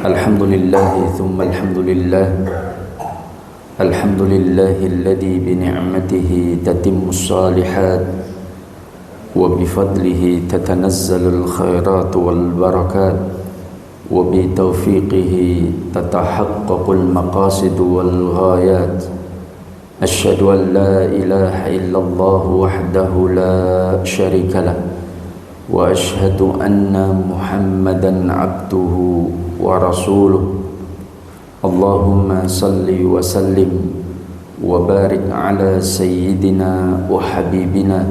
Alhamdulillah thumma alhamdulillah. Alhamdulillahilladzi bi ni'matihi tatimmus shalihat wa bi fadlihi tatanazzalul khairat wal barakat wa bi taufiqihi tatahaqqaqul maqasid wal ghayat. Asyhadu an la ilaha illallah wahdahu la syarika lah wa asyhadu anna Muhammadan abduhu wa rasuluh. Allahumma salli wa sallim wa barik ala sayyidina wa habibina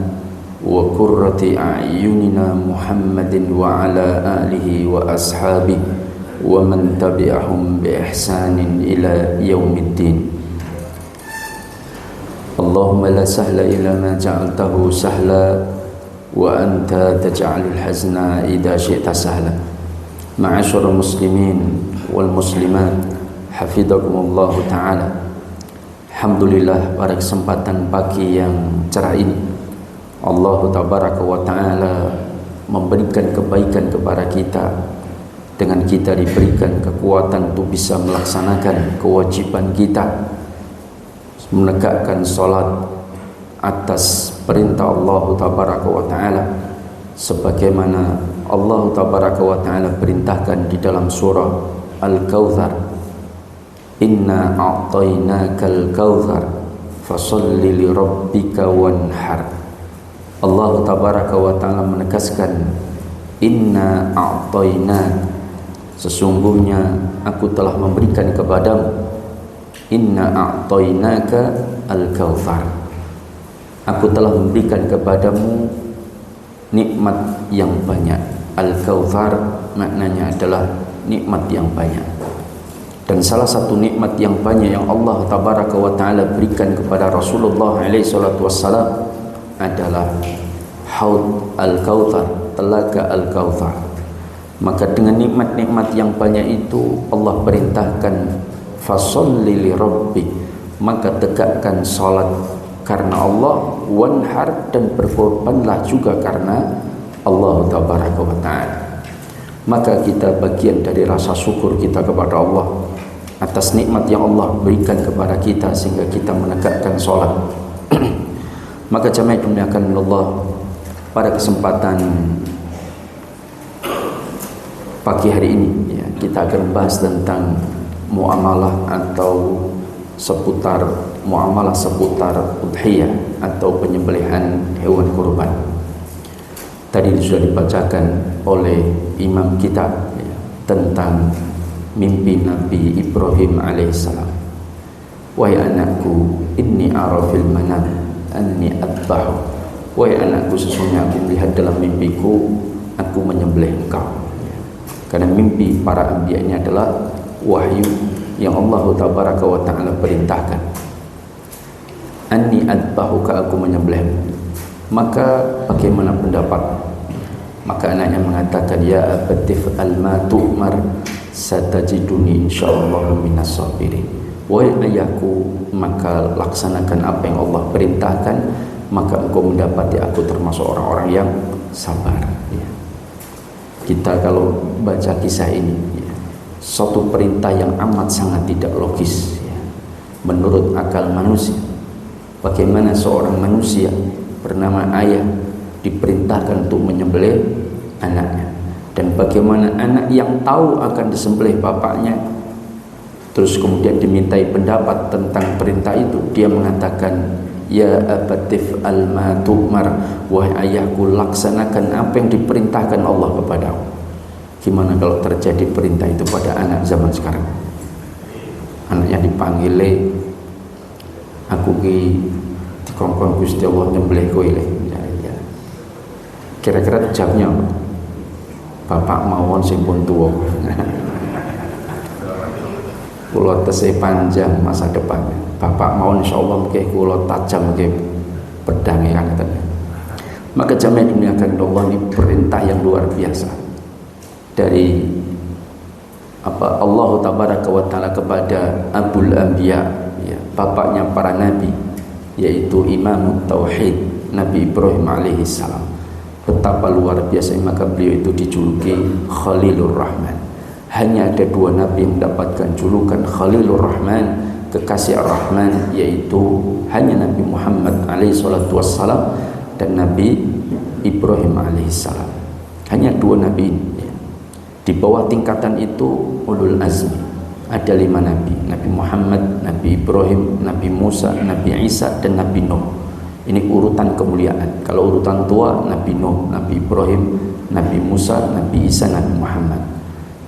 wa qurrati a'yunina Muhammadin wa ala alihi wa ashabihi wa man tabi'ahum bi ihsanin ila yaumiddin. Allahumma la sahla illa ma ja'altahu sahla wa anta taj'alul hazna idza syi'ta sahla. Ma'asyiral muslimin wal muslimat, hafizakumullah ta'ala. Alhamdulillah, pada kesempatan pagi yang cerah ini Allah tabaraka wa ta'ala memberikan kebaikan kepada kita dengan kita diberikan kekuatan untuk bisa melaksanakan kewajiban kita menegakkan salat atas perintah Allah tabaraka wa ta'ala sebagaimana Allah tabaraka wa ta'ala perintahkan di dalam surah Al-Kautsar, inna a'tainakal kautsar fasalli li rabbika wanhar. Allah tabaraka wa ta'ala menegaskan, inna a'tainak, sesungguhnya aku telah memberikan kepadamu, inna a'tainaka al-kautsar, aku telah memberikan kepadamu nikmat yang banyak. Al-Kautsar maknanya adalah nikmat yang banyak. Dan salah satu nikmat yang banyak yang Allah tabaraka wa ta'ala berikan kepada Rasulullah alaihi salatu wassalam adalah Haud Al-Kautsar, telaga Al-Kautsar. Maka dengan nikmat-nikmat yang banyak itu Allah perintahkan fasholli li rabbik, maka tegakkan salat karena Allah, wanhar, dan berkorbanlah juga karena Allah tabaraka wa ta'ala. Maka kita bagian dari rasa syukur kita kepada Allah atas nikmat yang Allah berikan kepada kita sehingga kita menegakkan salat. Maka jamaah dimuliakan Allah, pada kesempatan pagi hari ini ya, kita akan membahas tentang muamalah atau seputar udhiyah atau penyembelihan hewan kurban. Tadi sudah dibacakan oleh imam kita ya, tentang mimpi Nabi Ibrahim alaihissalam. Wahai anakku, inni ara fil manam anni adbahu. Wahai anakku, sesungguhnya aku melihat dalam mimpiku aku menyembelih engkau. Ya. Karena mimpi para anbiya ini adalah wahyu yang Allah tabaraka wa ta'ala perintahkan. Anni adbahuka, aku menyembelihmu. Maka bagaimana pendapat? Maka anaknya mengatakan, ya abatif alma tu'mar satajiduni insyaallah minas sabirin. Wahai ayahku, maka laksanakan apa yang Allah perintahkan, maka engkau mendapati aku termasuk orang-orang yang sabar. Ya. Kita kalau baca kisah ini ya, suatu perintah yang amat sangat tidak logis ya, menurut akal manusia. Bagaimana seorang manusia bernama ayah diperintahkan untuk menyembelih anaknya, dan bagaimana anak yang tahu akan disembelih bapaknya terus kemudian dimintai pendapat tentang perintah itu, dia mengatakan, ya abatif alma tu'mar, wahai ayahku, laksanakan apa yang diperintahkan Allah kepadamu. Gimana kalau terjadi perintah itu pada anak zaman sekarang? Anaknya dipanggil, aku ki dikongkon Gusti Allah nyembelih kowe le. Ya. Kira-kira jawabnya apa? Bapak mawon sing pun tuwa. Kula tesih panjang masa depannya. Bapak mawon insyaallah mungkin kula tajam mungkin pedange kan. Maka jamaah dimuliakan Allah, ini perintah yang luar biasa dari Allah tabaraka wa ta'ala kepada Abul Anbiya ya, bapaknya para nabi, yaitu Imam Tauhid Nabi Ibrahim alaihissalam. Betapa luar biasa, maka beliau itu dijuluki Khalilur Rahman, hanya ada dua nabi yang mendapatkan julukan Khalilur Rahman, kekasih Ar-Rahman, yaitu hanya Nabi Muhammad alaihi salatu wassalam dan Nabi Ibrahim alaihi salam. Hanya dua nabi ini. Di bawah tingkatan itu ulul azmi, ada 5 nabi: Nabi Muhammad, Nabi Ibrahim, Nabi Musa, Nabi Isa, dan Nabi Nuh. Ini urutan kemuliaan. Kalau urutan tua, Nabi Nuh, Nabi Ibrahim, Nabi Musa, Nabi Isa, Nabi Muhammad.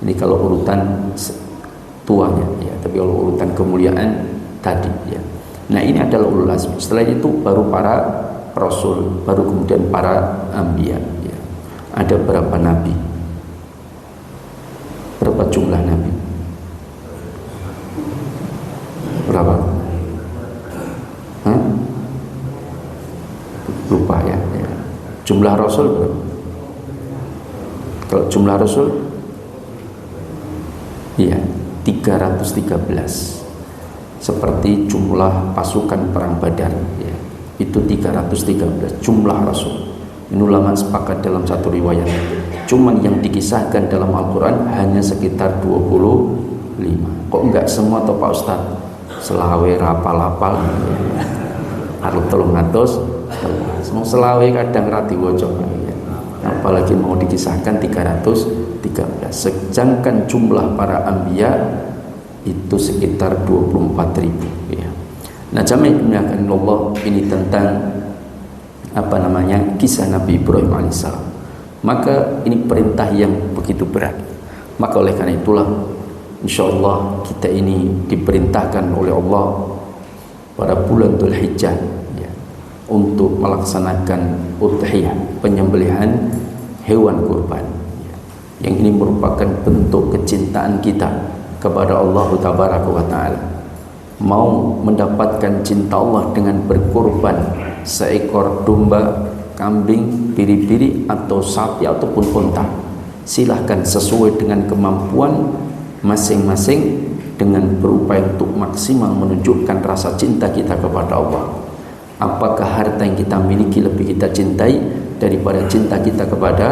Ini kalau urutan tuanya ya. Tapi kalau urutan kemuliaan tadi ya. Nah, ini adalah ulul azmi. Setelah itu baru para rasul, baru kemudian para anbiya ya. Ada berapa nabi? Berapa jumlah nabi? Berapa? Hah? Lupa ya. Jumlah rasul berapa? Kalau jumlah rasul, iya, 313. Seperti jumlah pasukan perang Badar ya. Itu 313 jumlah rasul. Ini ulama sepakat dalam satu riwayat. Cuman yang dikisahkan dalam Al-Quran hanya sekitar 25. Kok enggak semua toh Pak Ustaz? Selawe rapal-rapal harus tolong ngatos. Semua selawe kadang rati wajah ya. Apalagi mau dikisahkan 313. Sedangkan jumlah para anbiya itu sekitar 24.000 ya. Nah, jamaah dimuliakan Allah, ini tentang kisah Nabi Ibrahim alaihissalam. Maka ini perintah yang begitu berat. Maka oleh karena itulah insyaallah kita ini diperintahkan oleh Allah pada bulan Dzulhijjah ya, untuk melaksanakan udhiyah, penyembelihan hewan kurban ya. Yang ini merupakan bentuk kecintaan kita kepada Allah Tabaraka wa Ta'ala. Mau mendapatkan cinta Allah dengan berkorban seekor domba, kambing, biri-biri, atau sapi ataupun unta, silahkan sesuai dengan kemampuan masing-masing, dengan berupaya untuk maksimal menunjukkan rasa cinta kita kepada Allah. Apakah harta yang kita miliki lebih kita cintai daripada cinta kita kepada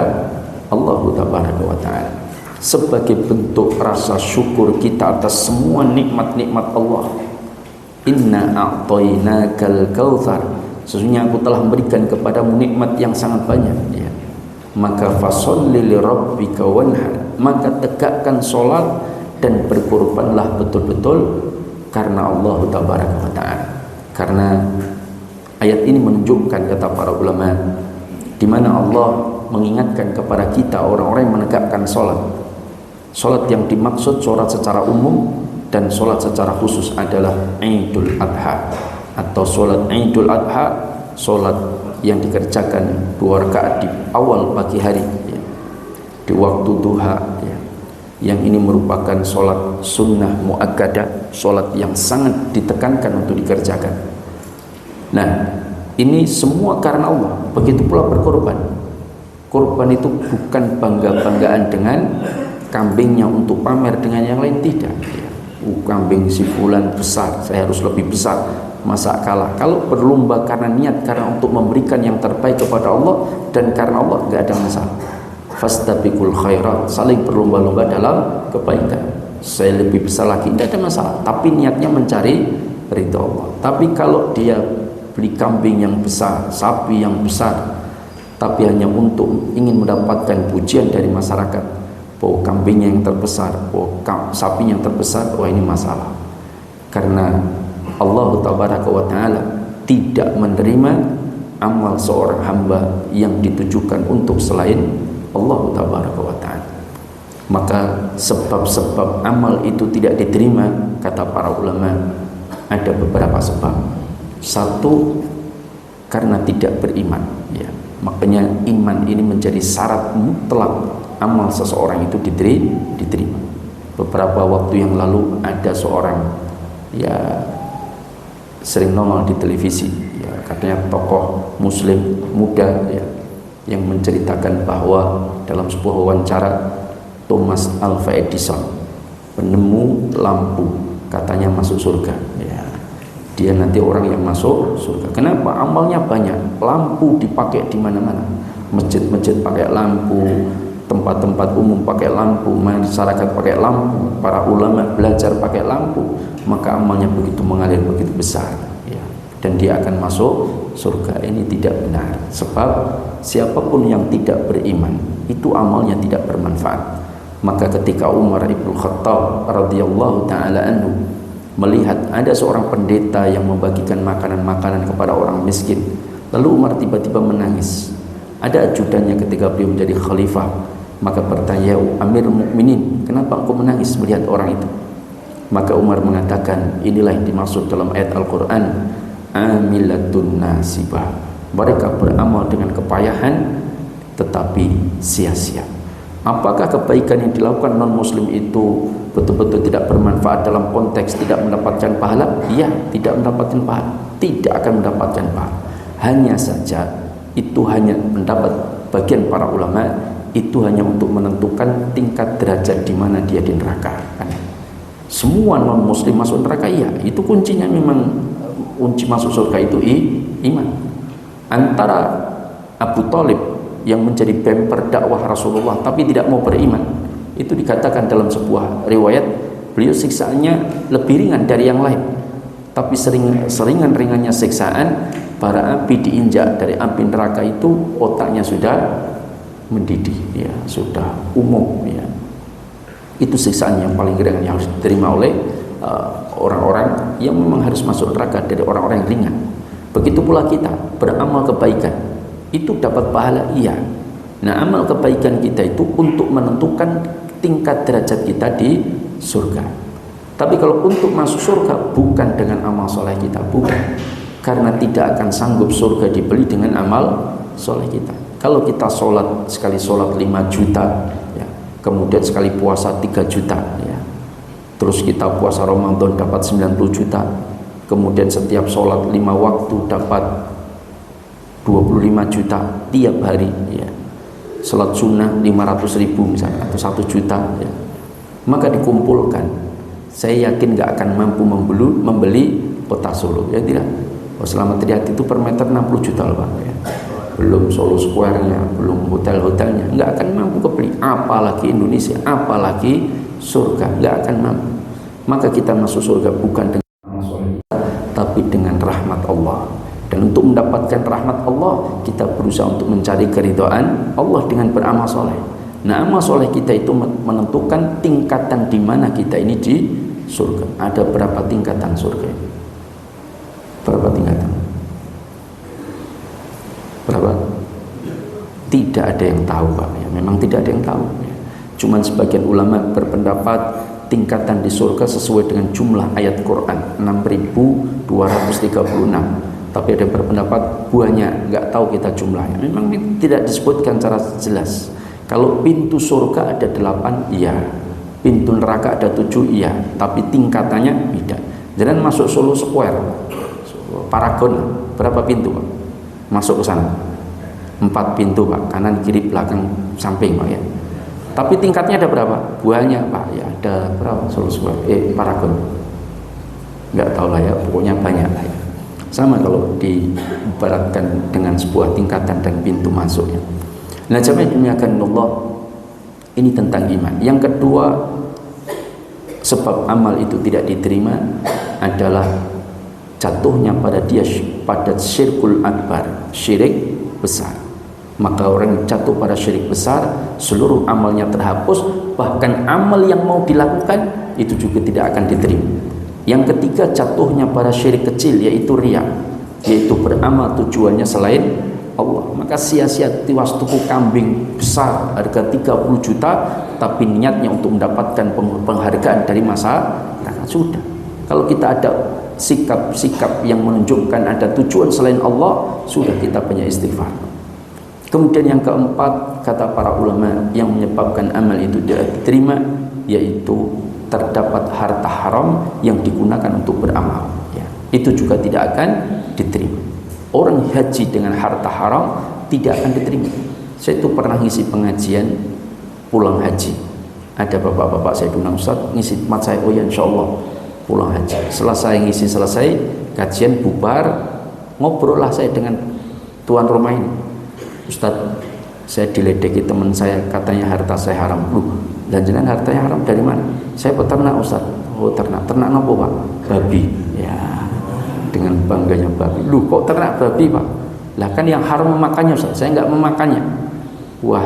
Allah Tabaraka wa Ta'ala? Sebagai bentuk rasa syukur kita atas semua nikmat-nikmat Allah. Inna a'tainakal kautsar, sesungguhnya aku telah memberikan kepadamu nikmat yang sangat banyak ya. Maka fasholli li rabbika wanhar, maka tegakkan solat dan berkorbanlah betul-betul karena Allah Tabaraka wa Ta'ala. Karena ayat ini menunjukkan, kata para ulama, di mana Allah mengingatkan kepada kita orang-orang yang menegakkan solat. Solat yang dimaksud solat secara umum dan solat secara khusus adalah Idul Adha atau solat Idul Adha, solat yang dikerjakan 2 rakaat di awal pagi hari ya, di waktu duha ya. Yang ini merupakan solat sunnah muakkadah, solat yang sangat ditekankan untuk dikerjakan. Nah, ini semua karena Allah. Begitu pula berkorban. Korban itu bukan bangga-banggaan dengan kambingnya untuk pamer dengan yang lain, tidak ya. Kambing si fulan besar, saya harus lebih besar, masa kalah. Kalau berlomba karena niat, karena untuk memberikan yang terbaik kepada Allah dan karena Allah, enggak ada masalah. Fastabiqul khairat, saling berlomba-lomba dalam kebaikan. Saya lebih besar lagi, tidak ada masalah, tapi niatnya mencari ridha Allah. Tapi kalau dia beli kambing yang besar, sapi yang besar, tapi hanya untuk ingin mendapatkan pujian dari masyarakat, bahwa kambingnya yang terbesar, bahwa sapinya yang terbesar, wah ini masalah. Karena Allah Tabaraka wa Ta'ala tidak menerima amal seorang hamba yang ditujukan untuk selain Allah Tabaraka wa Ta'ala. Maka sebab-sebab amal itu tidak diterima, kata para ulama, ada beberapa sebab. Satu, karena tidak beriman ya. Makanya iman ini menjadi syarat mutlak amal seseorang itu diterima. Beberapa waktu yang lalu ada seorang ya sering nongol di televisi ya, katanya tokoh muslim muda ya, yang menceritakan bahwa dalam sebuah wawancara Thomas Alva Edison, penemu lampu, katanya masuk surga ya. Dia nanti orang yang masuk surga. Kenapa? Amalnya banyak, lampu dipakai di mana-mana, masjid-masjid pakai lampu, tempat-tempat umum pakai lampu, masyarakat pakai lampu, para ulama belajar pakai lampu, maka amalnya begitu mengalir, begitu besar, ya. Dan dia akan masuk surga. Ini tidak benar, sebab siapapun yang tidak beriman itu amalnya tidak bermanfaat. Maka ketika Umar ibn Khattab radhiyallahu taala anhu melihat ada seorang pendeta yang membagikan makanan-makanan kepada orang miskin, lalu Umar tiba-tiba menangis. Ada ajudannya ketika beliau menjadi khalifah, maka bertanya, Amirul Mukminin, kenapa engkau menangis melihat orang itu? Maka Umar mengatakan, inilah yang dimaksud dalam ayat Al-Quran, amilatun nasibah. Mereka beramal dengan kepayahan tetapi sia-sia. Apakah kebaikan yang dilakukan non-muslim itu betul-betul tidak bermanfaat dalam konteks tidak mendapatkan pahala? Iya, tidak mendapatkan pahala, tidak akan mendapatkan pahala. Hanya saja itu hanya mendapat bagian para ulama, itu hanya untuk menentukan tingkat derajat di mana dia di neraka. Semua non-muslim masuk neraka, iya, itu kuncinya memang, kunci masuk surga itu iman. Antara Abu Thalib yang menjadi bemper dakwah Rasulullah tapi tidak mau beriman, itu dikatakan dalam sebuah riwayat beliau siksaannya lebih ringan dari yang lain, tapi seringan-ringannya siksaan bara api diinjak dari api neraka itu otaknya sudah mendidih, ya, sudah umum, ya. Itu siksaan yang paling ringan yang harus diterima oleh orang-orang yang memang harus masuk neraka, dari orang-orang yang ringan. Begitu pula kita beramal kebaikan, itu dapat pahala, iya. Nah, amal kebaikan kita itu untuk menentukan tingkat derajat kita di surga. Tapi kalau untuk masuk surga bukan dengan amal soleh kita, bukan. Karena tidak akan sanggup surga dibeli dengan amal soleh kita. Kalau kita sekali sholat 5 juta, ya, kemudian sekali puasa 3 juta, ya, terus kita puasa Ramadan dapat 90 juta, kemudian setiap sholat 5 waktu dapat 25 juta tiap hari, ya. Salat sunnah 500.000 misalnya, atau 1 juta, ya. Maka dikumpulkan, saya yakin gak akan mampu membeli kota Solo, ya tidak. Selamat Riyad itu per meter 60 juta loh, Pak, ya. Belum Solo Square-nya, belum hotel-hotelnya, nggak akan mampu kebeli. Apalagi Indonesia, apalagi surga, nggak akan mampu. Maka kita masuk surga bukan dengan amal soleh kita, tapi dengan rahmat Allah. Dan untuk mendapatkan rahmat Allah, kita berusaha untuk mencari keridhaan Allah dengan beramal soleh. Nah, amal soleh kita itu menentukan tingkatan di mana kita ini di surga. Ada berapa tingkatan surga ini? Berapa tingkatan? Berapa? Tidak ada yang tahu, Pak, ya. Memang tidak ada yang tahu, ya. Cuman sebagian ulama berpendapat tingkatan di surga sesuai dengan jumlah ayat Quran 6.236. Tapi ada yang berpendapat banyak, nggak tahu kita jumlahnya. Memang tidak disebutkan secara jelas. Kalau pintu surga ada 8, iya. Pintu neraka ada 7, iya. Tapi tingkatannya beda. Jangan masuk Solo Square, Paragon, berapa pintu, Pak? Masuk ke sana 4 pintu, Pak, kanan kiri belakang samping, Pak, ya. Tapi tingkatnya ada berapa? Banyak, Pak, ya. Ada berapa Solo Square, Paragon, nggak tahu lah, ya, pokoknya banyak lah, ya. Sama kalau diibaratkan dengan sebuah tingkatan dan pintu masuknya. Nah, jamaah dimuliakan Allah, ini tentang iman. Yang kedua, sebab amal itu tidak diterima adalah jatuhnya pada syirkul akbar, syirik besar. Maka orang yang jatuh pada syirik besar, seluruh amalnya terhapus, bahkan amal yang mau dilakukan itu juga tidak akan diterima. Yang ketiga, jatuhnya pada syirik kecil, yaitu riya, yaitu beramal tujuannya selain Allah. Maka sia-sia tiwas tuku kambing besar harga 30 juta, tapi niatnya untuk mendapatkan penghargaan dari masyarakat. Sudah, kalau kita ada sikap-sikap yang menunjukkan ada tujuan selain Allah, sudah, kita banyak istighfar. Kemudian yang keempat, kata para ulama, yang menyebabkan amal itu tidak diterima, yaitu terdapat harta haram yang digunakan untuk beramal, ya. Itu juga tidak akan diterima. Orang haji dengan harta haram tidak akan diterima. Saya itu pernah ngisi pengajian pulang haji. Ada bapak-bapak saya bilang, Ustaz, ngisi mat saya, oh ya, insya Allah pulang haji. Selesai kajian bubar, ngobrol lah saya dengan tuan rumah ini. Ustaz, Saya diledeki teman saya, katanya harta saya haram. Loh, dan jenengan hartanya haram dari mana? Saya peternak Ustaz. Oh ternak apa Pak? Babi. Ya, dengan bangganya babi. Loh kok ternak babi Pak? Lah kan yang haram memakannya Ustaz, saya enggak memakannya. Wah,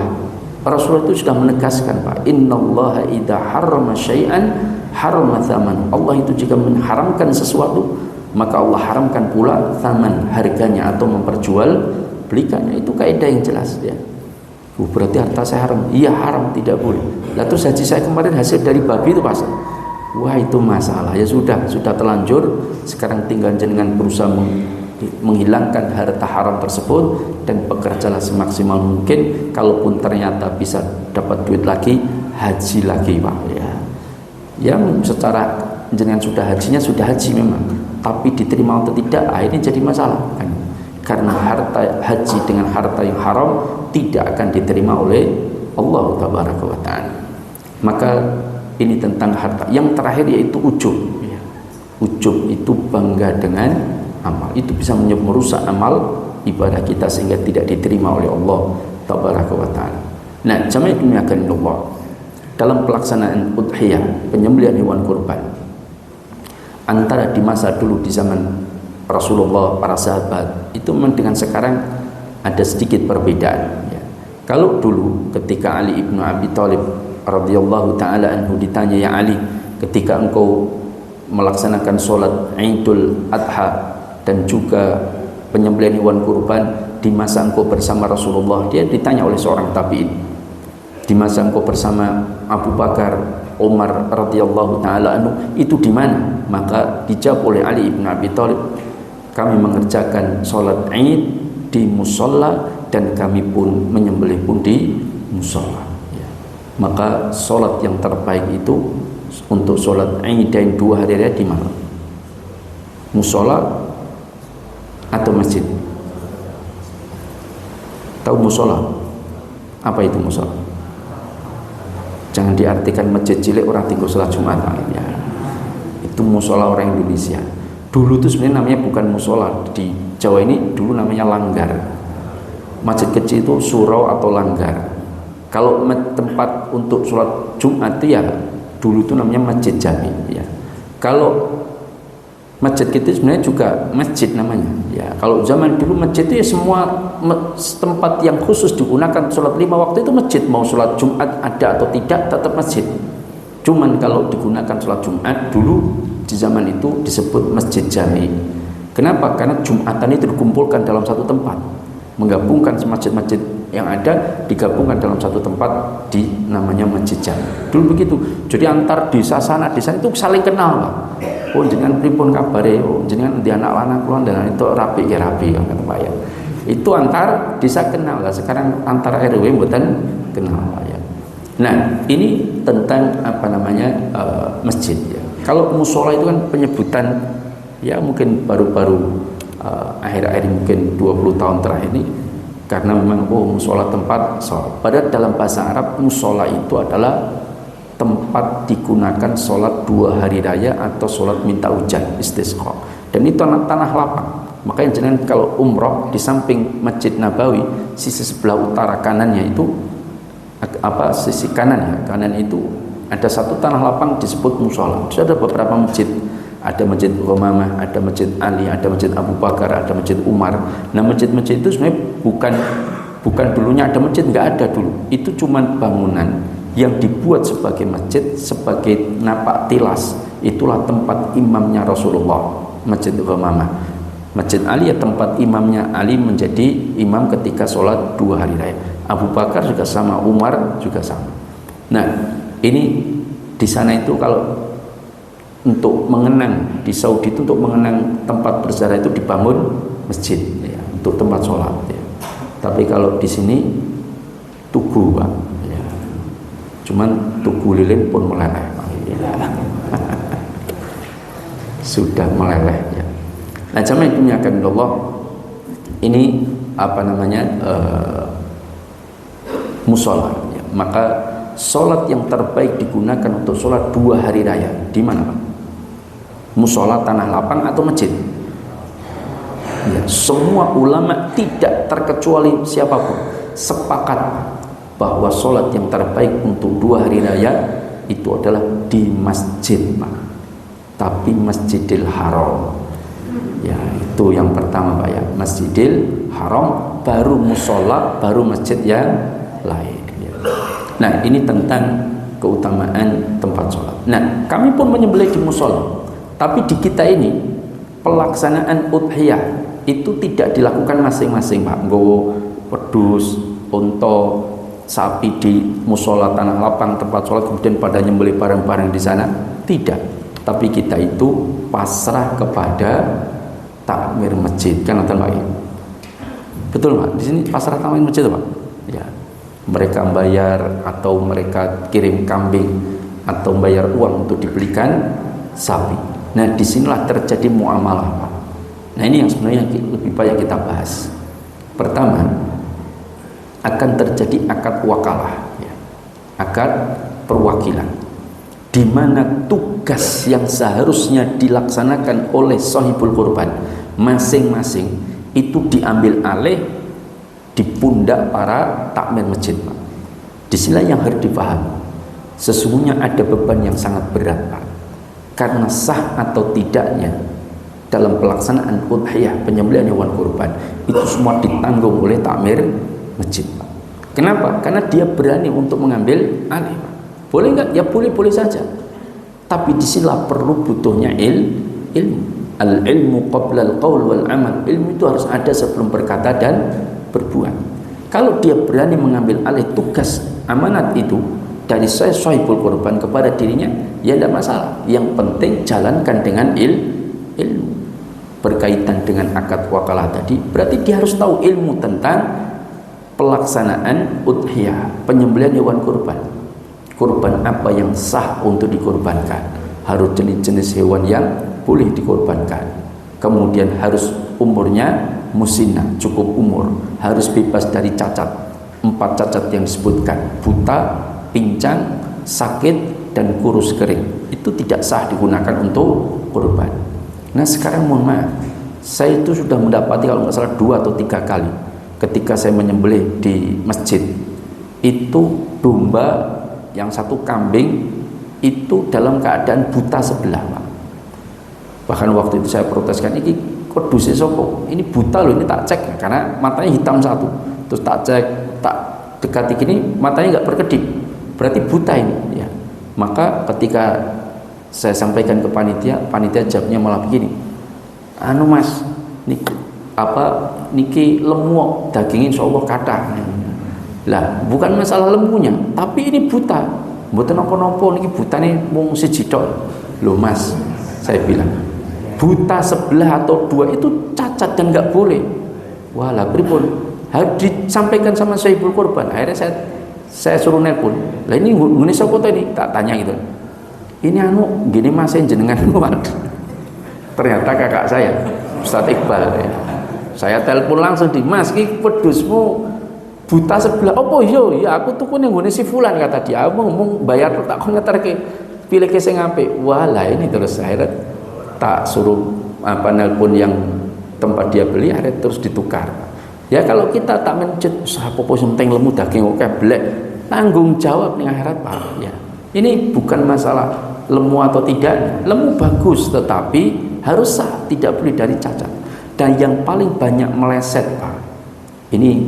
Rasulullah itu sudah menegaskan Pak, innallaha idza harrama syai'an harrama tsaman. Allah itu jika mengharamkan sesuatu, maka Allah haramkan pula tsaman, harganya atau memperjual belikannya. Itu kaidah yang jelas ya. Berarti harta saya haram? Iya haram, tidak boleh. Lah terus haji saya kemarin hasil dari babi itu Pak. Wah itu masalah. Ya sudah terlanjur. Sekarang tinggal jenengan berusaha menghilangkan harta haram tersebut dan bekerjalah semaksimal mungkin. Kalaupun ternyata bisa dapat duit lagi, haji lagi Pak ya. Yang secara jenengan sudah hajinya sudah haji memang, tapi diterima atau tidak, ini jadi masalah kan? Karena harta haji dengan harta yang haram tidak akan diterima oleh Allah Tabaraka wa Ta'ala. Maka ini tentang harta. Yang terakhir yaitu ujub ya. Ujub itu bangga dengan amal, itu bisa merusak amal ibadah kita sehingga tidak diterima oleh Allah Tabaraka wa Ta'ala. Nah, jamaah dimuliakan Allah, dalam pelaksanaan udhiyah, penyembelihan hewan kurban, antara di masa dulu di zaman Rasulullah, para sahabat, itu memang dengan sekarang ada sedikit perbedaan ya. Kalau dulu ketika Ali ibnu Abi Thalib radhiyallahu ta'ala anhu ditanya, ya Ali, ketika engkau melaksanakan sholat Idul Adha dan juga penyembelihan hewan kurban di masa engkau bersama Rasulullah, dia ditanya oleh seorang tabi'in, di masa engkau bersama Abu Bakar, Umar radhiyallahu ta'ala anhu, itu di mana? Maka dijawab oleh Ali ibn Abi Thalib, kami mengerjakan sholat Id di musola dan kami pun menyembelih pun di musola ya. Maka sholat yang terbaik itu untuk sholat Id dan 2 hari raya di mana? Musola atau masjid? Tahu musola? Apa itu musola? Jangan diartikan masjid cilik orang tinggal sholat Jumat ya. Itu musola orang Indonesia. Dulu itu sebenarnya namanya bukan musola, di Jawa ini dulu namanya langgar. Masjid kecil itu surau atau langgar. Kalau tempat untuk sholat Jumat itu ya dulu itu namanya masjid jami ya. Kalau masjid kecil sebenarnya juga masjid namanya ya. Kalau zaman dulu masjid itu ya semua tempat yang khusus digunakan sholat 5 waktu itu masjid. Mau sholat Jumat ada atau tidak tetap masjid. Cuman kalau digunakan sholat Jumat dulu di zaman itu disebut masjid jami. Kenapa? Karena Jumatan itu dikumpulkan dalam satu tempat, menggabungkan masjid-masjid yang ada digabungkan dalam satu tempat di namanya masjid jami. Dulu begitu. Jadi antar desa sana desa itu saling kenal Pak. Oh jenengan pripun kabare? Oh jenengan di anak lanang kula dan itu rapi kan kata Pak ya. Itu antar desa kenal lah. Sekarang antar RW mboten kenal Pak ya. Nah, ini tentang apa namanya masjid ya. Kalau musola itu kan penyebutan ya mungkin baru-baru akhir-akhir mungkin 20 tahun terakhir ini, karena memang musola tempat sholat. Padahal dalam bahasa Arab musola itu adalah tempat digunakan sholat 2 hari raya atau sholat minta hujan istisqa. Dan itu tanah lapang. Makanya jangan kalau umroh di samping Masjid Nabawi sisi sebelah utara kanannya itu sisi kanan ya, kanan itu ada satu tanah lapang disebut musola. Terus ada beberapa masjid, ada Masjid Umamah, ada Masjid Ali, ada Masjid Abu Bakar, ada Masjid Umar. Nah masjid-masjid itu sebenarnya bukan dulunya ada masjid, nggak ada dulu. Itu cuma bangunan yang dibuat sebagai masjid, sebagai napak tilas. Itulah tempat imamnya Rasulullah, Masjid Umamah. Masjid Ali ya tempat imamnya Ali menjadi imam ketika sholat 2 hari raya. Abu Bakar juga sama, Umar juga sama. Nah ini di sana itu kalau untuk mengenang di Saudi itu untuk mengenang tempat bersejarah itu dibangun masjid ya, untuk tempat sholat ya. Tapi kalau di sini tugu Pak ya. Cuman tugu lilin pun meleleh ya. Sudah meleleh ya. Nah jamaah dimuliakan Allah, ini apa namanya musola ya. Maka sholat yang terbaik digunakan untuk sholat 2 hari raya di mana Pak? Musola tanah lapang atau masjid? Ya, semua ulama tidak terkecuali siapapun sepakat bahwa sholat yang terbaik untuk 2 hari raya itu adalah di masjid, Pak. Tapi Masjidil Haram. Ya, itu yang pertama, Pak ya. Masjidil Haram, baru musola, baru masjid yang lain. Ya. Nah, ini tentang keutamaan tempat sholat. Nah, kami pun menyembelih di musola. Tapi di kita ini pelaksanaan udhiyah itu tidak dilakukan masing-masing, Pak. Nggowo wedhus, unta, sapi di musola tanah lapang tempat sholat, kemudian pada nyembelih bareng-bareng di sana. Tidak. Tapi kita itu pasrah kepada takmir masjid, kan Pak? Betul, Pak. Di sini pasrah takmir masjid, Pak. Ya. Mereka bayar atau mereka kirim kambing atau bayar uang untuk dibelikan sapi. Nah, disinilah terjadi muamalah, Pak. Nah, ini yang sebenarnya lebih banyak kita bahas. Pertama, akan terjadi akad wakalah, ya. Akad perwakilan, di mana tugas yang seharusnya dilaksanakan oleh sahibul kurban masing-masing itu diambil alih di pundak para takmir masjid, Pak. Disinilah yang harus dipahami. Sesungguhnya ada beban yang sangat berat, Pak. Karena sah atau tidaknya dalam pelaksanaan udhiyah, penyembelihan hewan kurban, itu semua ditanggung oleh takmir masjid, Pak. Kenapa? Karena dia berani untuk mengambil alih, Pak. Boleh nggak? Ya boleh saja. Tapi disinilah perlu butuhnya ilmu. Al-ilmu qabla al-qaul wal amal. Ilmu itu harus ada sebelum berkata dan berbuat. Kalau dia berani mengambil alih tugas amanat itu dari sahibul kurban kepada dirinya, ya tidak masalah. Yang penting jalankan dengan ilmu. Berkaitan dengan akad wakalah tadi, berarti dia harus tahu ilmu tentang pelaksanaan udhiyah, penyembelihan hewan kurban. Kurban apa yang sah untuk dikorbankan, harus jenis-jenis hewan yang boleh dikorbankan, kemudian harus umurnya musinnah, cukup umur, harus bebas dari cacat, 4 cacat yang disebutkan: buta, pincang, sakit, dan kurus kering. Itu tidak sah digunakan untuk kurban. Nah, sekarang mohon maaf, saya itu sudah mendapati kalau nggak salah 2 atau 3 kali ketika saya menyembelih di masjid, itu domba yang satu kambing itu dalam keadaan buta sebelah, Pak. Bahkan waktu itu saya proteskan, ini kok dusi sopo, ini buta loh, ini tak cek, karena matanya hitam satu. Terus tak cek, tak dekati gini, matanya nggak berkedip, berarti buta ini, ya. Maka ketika saya sampaikan ke panitia jawabnya malah begini, anu Mas, niki lemu, dagingin insyaallah kathah. Lah, bukan masalah lembunya, tapi ini buta. Mboten napa-napa, niki butane mung siji tok. Loh Mas, saya bilang, buta sebelah atau 2 itu cacat dan enggak boleh. Walah, pripun? Harus disampaikan sama sahibul kurban. Akhirnya saya suruh nelpon. Lah ini ngene sapa to ini? Tak tanya gitu. Ini anu gini Mas jenengan luar. Ternyata kakak saya, Ustaz Iqbal. Saya telepon langsung, di Mas, ki wedhusmu buta sebelah. Apa ya aku tuku ning nggone si fulan, kata dia. Mau bayar tak kon ngeterke pilih ke sing apik. Walah ini terus akhirnya tak suruh nelpon yang tempat dia beli, akhirnya terus ditukar. Ya kalau kita tak mencet apa penting lemu daging oke blek, tanggung jawab ning akhirat, Pak. Ya. Ini bukan masalah lemu atau tidak. Lemu bagus, tetapi harus sah, tidak boleh dari cacat. Dan yang paling banyak meleset, Pak. Ini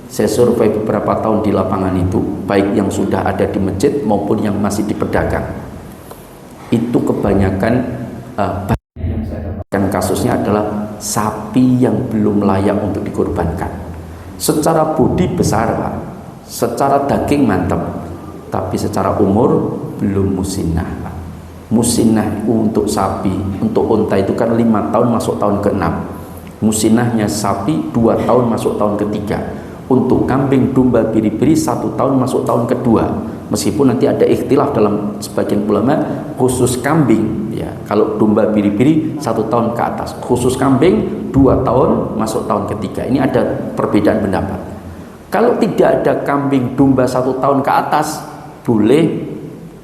saya survei beberapa tahun di lapangan itu, baik yang sudah ada di masjid maupun yang masih di pedagang. Itu kebanyakan yang saya dapatkan kasusnya adalah sapi yang belum layak untuk dikorbankan. Secara bodi besar, Pak, secara daging mantap, tapi secara umur belum musinnah, Pak. Musinnah untuk sapi, untuk unta itu kan 5 tahun masuk tahun ke-6. Musinnahnya sapi 2 tahun masuk tahun ke-3. Untuk kambing, domba, biri-biri 1 tahun masuk tahun ke-2. Meskipun nanti ada ikhtilaf dalam sebagian ulama, khusus kambing, ya, kalau domba, biri-biri 1 tahun ke atas, khusus kambing 2 tahun masuk tahun ke-3. Ini ada perbedaan pendapat. Kalau tidak ada kambing domba 1 tahun ke atas, boleh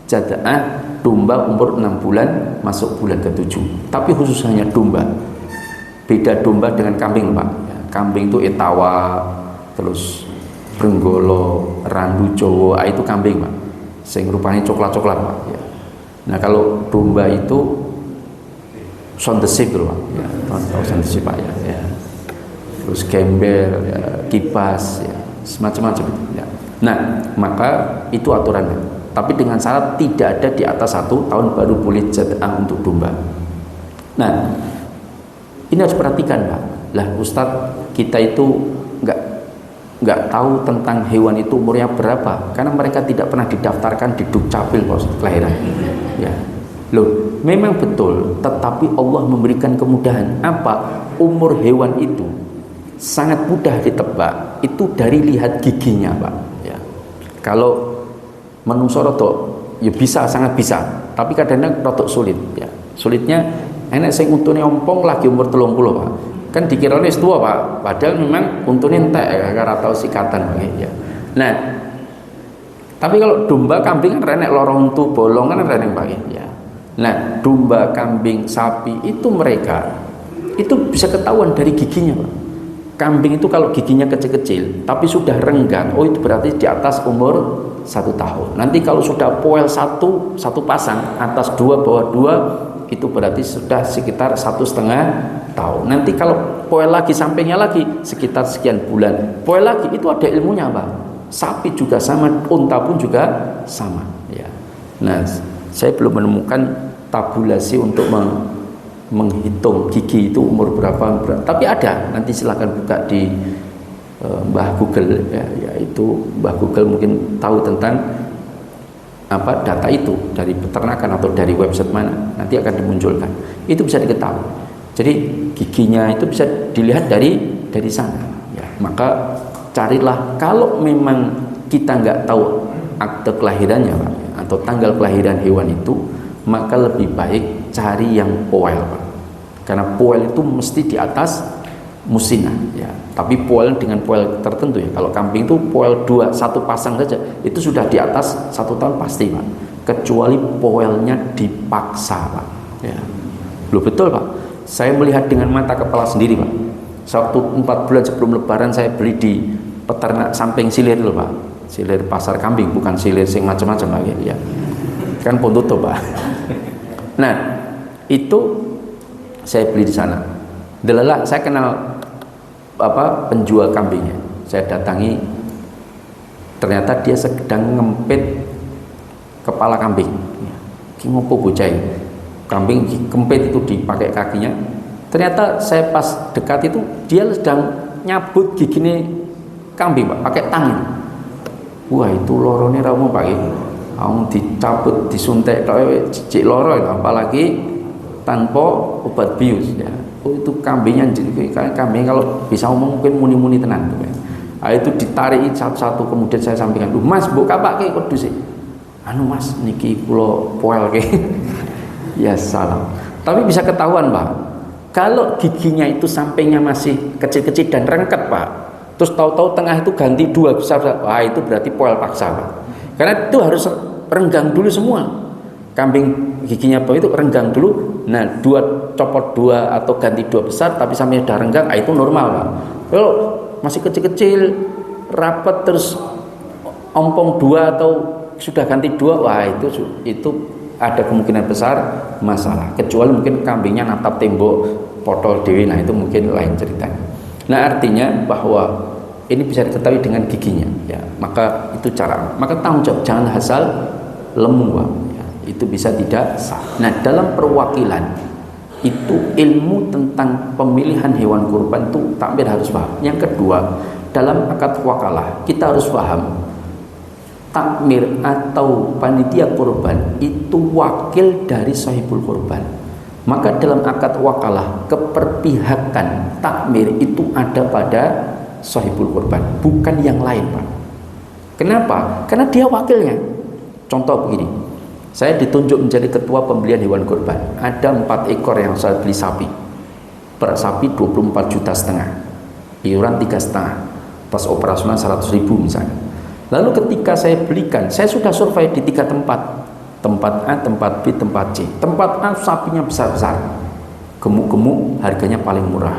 jadaah domba umur 6 bulan masuk bulan ke-7. Tapi khusus hanya domba. Beda domba dengan kambing, Pak. Ya, kambing itu etawa, terus Brenggolo, Randu Jawa, itu kambing Pak, sing rupanya coklat-coklat Pak ya. Nah kalau domba itu sondesip Pak ya, sondesip Pak ya. Terus gembel ya, kipas ya, semacam-macam ya. Nah maka itu aturannya, tapi dengan syarat tidak ada di atas 1 tahun baru boleh jatah untuk domba. Nah ini harus perhatikan Pak. Lah Ustadz, kita itu nggak tahu tentang hewan itu umurnya berapa, karena mereka tidak pernah didaftarkan di Dukcapil kelahiran ya. Loh memang betul, tetapi Allah memberikan kemudahan. Apa? Umur hewan itu sangat mudah ditebak, itu dari lihat giginya Pak ya. Kalau menungso rotok ya bisa, sangat bisa, tapi kadang-kadang rotok sulit ya. Sulitnya enak sing untune ompong lagi umur 30 Pak, kan dikira wis tua Pak, padahal memang untune entek karena tahu sikatan ya. Nah tapi kalau domba kambing kan renek lorong untu bolong kan renek Pak ya. Nah domba, kambing, sapi itu mereka itu bisa ketahuan dari giginya Pak. Kambing itu kalau giginya kecil-kecil tapi sudah renggang, oh itu berarti di atas umur 1 tahun. Nanti kalau sudah poel satu pasang, atas 2 bawah 2, itu berarti sudah sekitar 1,5 tahun. Nanti kalau poel lagi sampingnya lagi sekitar sekian bulan. Poel lagi itu ada ilmunya Pak. Sapi juga sama, unta pun juga sama ya. Nah saya belum menemukan tabulasi untuk menghitung gigi itu umur berapa, tapi ada, nanti silahkan buka di Mbah Google ya, yaitu Mbah Google mungkin tahu tentang apa data itu dari peternakan atau dari website mana, nanti akan dimunculkan, itu bisa diketahui. Jadi giginya itu bisa dilihat dari sana ya. Maka carilah, kalau memang kita nggak tahu akte kelahirannya Pak, atau tanggal kelahiran hewan itu, maka lebih baik cari yang poel Pak. Karena poel itu mesti di atas musina ya. Tapi poel dengan poel tertentu ya. Kalau kambing itu poel 2, 1 pasang saja itu sudah di atas 1 tahun pasti Pak. Kecuali poelnya dipaksa Pak ya. Loh betul Pak. Saya melihat dengan mata kepala sendiri Pak. Waktu 4 bulan sebelum lebaran saya beli di peternak samping Silir loh Pak. Silir pasar kambing, bukan Silir sing macam-macam lagi ya. Kan pun tutup Pak. Nah itu saya beli di sana. Delala saya kenal penjual kambingnya. Saya datangi, ternyata dia sedang ngempit kepala kambing. Ki ngopo bocah ini? Kambing kempit itu dipakai kakinya. Ternyata saya pas dekat itu dia sedang nyabut gigine kambing Pak, pakai tangan. Wah itu lorone ramu Pak. Ang dicabut, disuntik cicik loro, apalagi tanpa obat bius ya. Oh itu kambingnya, kambing kalau bisa ngomong mungkin muni-muni tenan ya. Itu ditarik satu-satu, kemudian saya sampaikan, Mas mbok kapake kudu sih. Anu Mas niki kula poel ke. Ya salam. Tapi bisa ketahuan Pak, kalau giginya itu sampingnya masih kecil-kecil dan rengket Pak, terus tahu-tahu tengah itu ganti 2 besar, wah itu berarti poel paksa Pak. Karena itu harus renggang dulu semua. Kambing giginya Pak itu renggang dulu. Nah copot 2 atau ganti 2 besar tapi sampai udah renggang, itu normal Pak. Kalau masih kecil-kecil rapat terus ompong 2 atau sudah ganti 2, wah itu ada kemungkinan besar masalah. Kecuali mungkin kambingnya natap tembok potol dewi, nah itu mungkin lain ceritanya. Nah artinya bahwa ini bisa diketahui dengan giginya ya. Maka itu cara. Maka tanggung jawab, jangan asal lemu Pak ya. Itu bisa tidak sah. Nah dalam perwakilan itu ilmu tentang pemilihan hewan kurban itu takmir harus paham. Yang kedua, dalam akad wakalah kita harus paham takmir atau panitia kurban itu wakil dari sahibul kurban. Maka dalam akad wakalah keperpihakan takmir itu ada pada sahibul kurban, bukan yang lain Pak. Kenapa? Karena dia wakilnya. Contoh begini, saya ditunjuk menjadi ketua pembelian hewan kurban. Ada 4 ekor yang saya beli sapi. Per sapi 24,5 juta, iuran 3,5, pas operasional 100.000 misalnya. Lalu ketika saya belikan, saya sudah survei di 3 tempat. Tempat A, tempat B, tempat C. Tempat A sapinya besar-besar, gemuk-gemuk, harganya paling murah.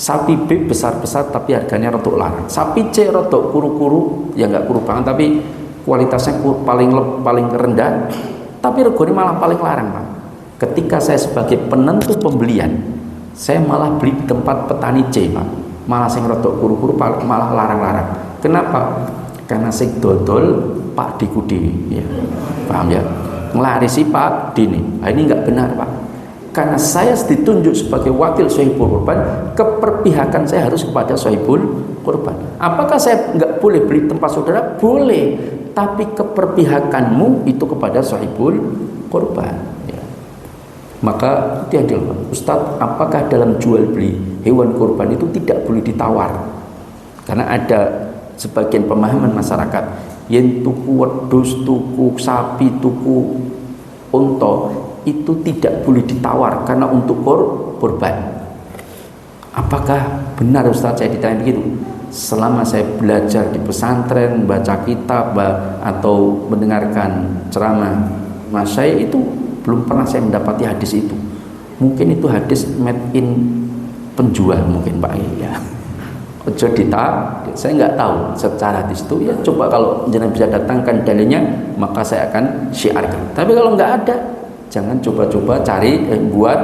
Sapi B besar-besar tapi harganya rotok larang. Sapi C rotok kuru-kuru, ya nggak kuru banget tapi kualitasnya paling rendah, tapi regane malah paling larang, Pak. Ketika saya sebagai penentu pembelian, saya malah beli di tempat petani C, Pak. Malah sing rotok kuru-kuru malah larang-larang. Kenapa? Karena sing dodol Pak Diku dewi, ya. Paham ya? Ngelarisi Pak Dini. Nah, ini nggak benar, Pak. Karena saya ditunjuk sebagai wakil sahibul korban, keperpihakan saya harus kepada sahibul korban. Apakah saya nggak boleh beli tempat saudara? Boleh, tapi keperpihakanmu itu kepada sahibul korban, ya. Maka itu yang dilakukan Ustadz, apakah dalam jual beli hewan korban itu tidak boleh ditawar? Karena ada sebagian pemahaman masyarakat yang tuku wedhus, tuku sapi, tuku unta itu tidak boleh ditawar karena untuk korban. Apakah benar Ustaz saya ditanya begitu? Selama saya belajar di pesantren, baca kitab atau mendengarkan ceramah mas saya, itu belum pernah saya mendapati hadis itu. Mungkin itu hadis made in penjual mungkin, Pak, ya. Ojo saya nggak tahu secara hadis itu, ya coba kalau jangan bisa datangkan dalilnya maka saya akan syiarkan. Tapi kalau nggak ada, jangan coba-coba cari buat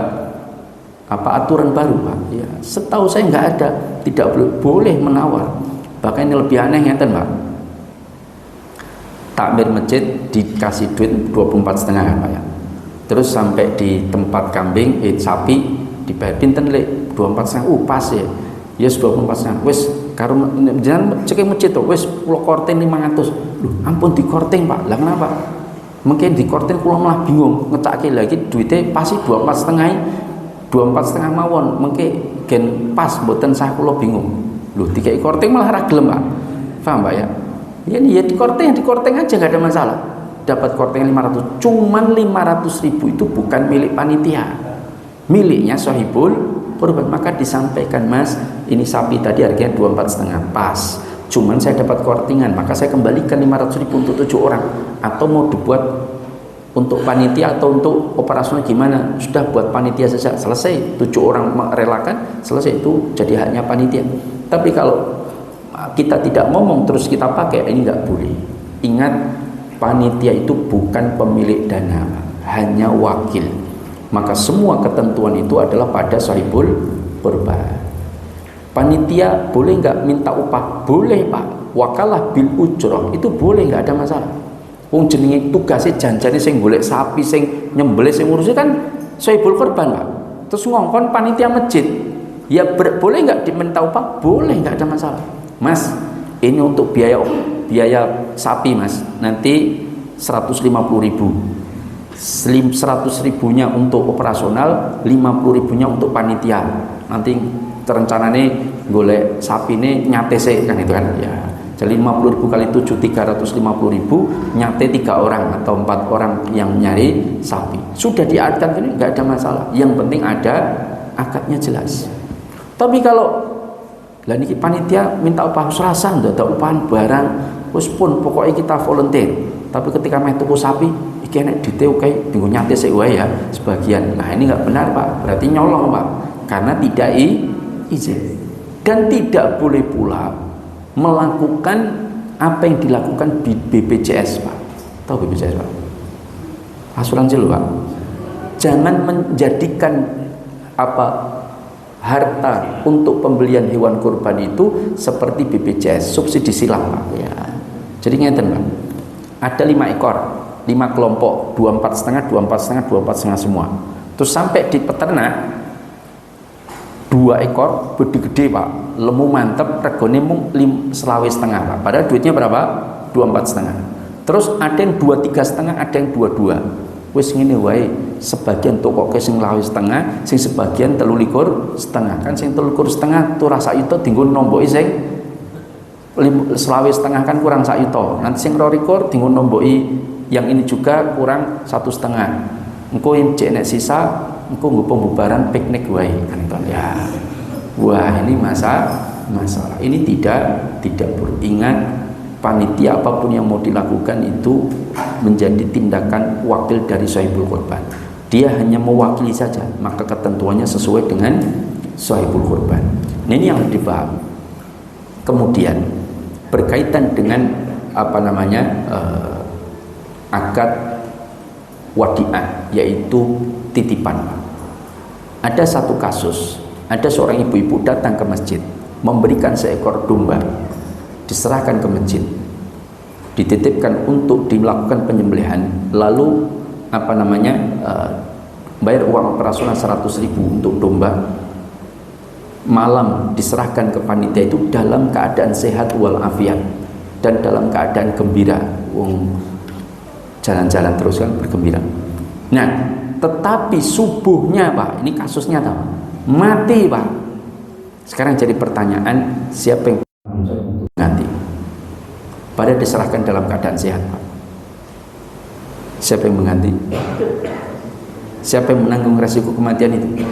aturan baru, Pak. Ya, setahu saya nggak ada, tidak boleh menawar. Bahkan ini lebih aneh ngeten, Pak. Takmir masjid dikasih duit 24,5, Pak, ya. Terus sampai di tempat kambing, sapi dibayar pinten lek 24,5. Pas ya. Yes 24,5. Wis karo jangan cek masjid to, wis kula korting 500. Loh, ampun dikorting, Pak. Lah kenapa? Mungkin dikorting kula malah bingung, ngecake lagi duitnya pasti 24,5 mawon, mungkin gen pas mboten sah kula bingung. Loh, dikai korting malah ra gelem, Pak. Paham, Pak, ya? Ya dikorting aja enggak ada masalah. Dapat korting 500, cuman 500.000 itu bukan milik panitia. Miliknya sahibul korban. Maka disampaikan, Mas, ini sapi tadi harganya 24,5, pas. Cuman saya dapat kortingan, maka saya kembalikan 500.000 untuk 7 orang. Atau mau dibuat untuk panitia atau untuk operasional gimana? Sudah buat panitia saja, selesai. 7 orang merelakan, selesai, itu jadi haknya panitia. Tapi kalau kita tidak ngomong terus kita pakai, ini nggak boleh. Ingat, panitia itu bukan pemilik dana, hanya wakil. Maka semua ketentuan itu adalah pada sahibul korban. Panitia boleh nggak minta upah? Boleh, Pak. Wakalah bil ujroh itu boleh, nggak ada masalah. Wong jenenge tugasnya janjane sing golek sapi, sing nyembelih, sing ngurusi kan sahibul korban, Pak. Terus ngongkon panitia masjid, ya boleh nggak diminta upah? Boleh, nggak ada masalah. Mas, ini untuk biaya sapi, Mas. Nanti 150.000. 100.000-nya untuk operasional, 50.000-nya untuk panitia. Nanti rencananya golek sapi ini nyate sih kan, itu kan ya. Jadi 50.000 kali 7 350.000, nyate 3 orang atau 4 orang yang nyari sapi. Sudah diadatkan ini nggak ada masalah. Yang penting ada akadnya jelas. Tapi kalau lah niki panitia minta upah serasa ndak ada upahan barang, wis pun pokoknya kita volunteer. Tapi ketika meh tuku sapi, iki nek ditew kae dienggo nyate sik wae ya sebagian. Nah, ini enggak benar, Pak. Berarti nyolong, Pak. Karena tidak izin. Dan tidak boleh pula melakukan apa yang dilakukan di BPJS, Pak. Tahu BPJS, Pak? Asuransi loh, Pak. Jangan menjadikan harta untuk pembelian hewan kurban itu seperti BPJS, subsidi silang, Pak. Ya. Jadi ngeten, Pak. Ada 5 ekor, 5 kelompok, 24,5 semua. Terus sampai di peternak 2 ekor gede-gede, Pak, lemu mantep, regone mung 25,5, Pak. Padahal duitnya berapa? 24,5. Terus ada yang 23,5, ada yang 22. Wis ngene wae, sebagian tokoke sing 25,5, sing sebagian 23,5. Kan sing 23,5 tuh rasa itu dienggo nomboki sing 25,5 kan kurang 1 yuta. Nanti sing 22 dienggo nomboki yang ini juga kurang 1,5. Engko yang cek nek sisa engko nggo pembubaran piknik wae kan itu ya. Wah, ini masalah. Ini tidak beringat. Panitia apapun yang mau dilakukan itu menjadi tindakan wakil dari sahibul korban. Dia hanya mewakili saja, maka ketentuannya sesuai dengan sahibul kurban. Nah, ini yang harus dipahami. Kemudian berkaitan dengan akad wadi'ah, yaitu titipan. Ada satu kasus, ada seorang ibu-ibu datang ke masjid, memberikan seekor domba, diserahkan ke masjid, dititipkan untuk dilakukan penyembelihan, lalu bayar uang operasional 100.000 untuk domba, malam diserahkan ke panitia itu dalam keadaan sehat walafiat dan dalam keadaan gembira, jalan-jalan terus kan bergembira. Nah, tetapi subuhnya Pak, ini kasusnya tahu, mati Pak. Sekarang jadi pertanyaan, siapa yang mengganti? Padahal diserahkan dalam keadaan sehat Pak. Siapa yang mengganti? Siapa yang menanggung resiko kematian itu?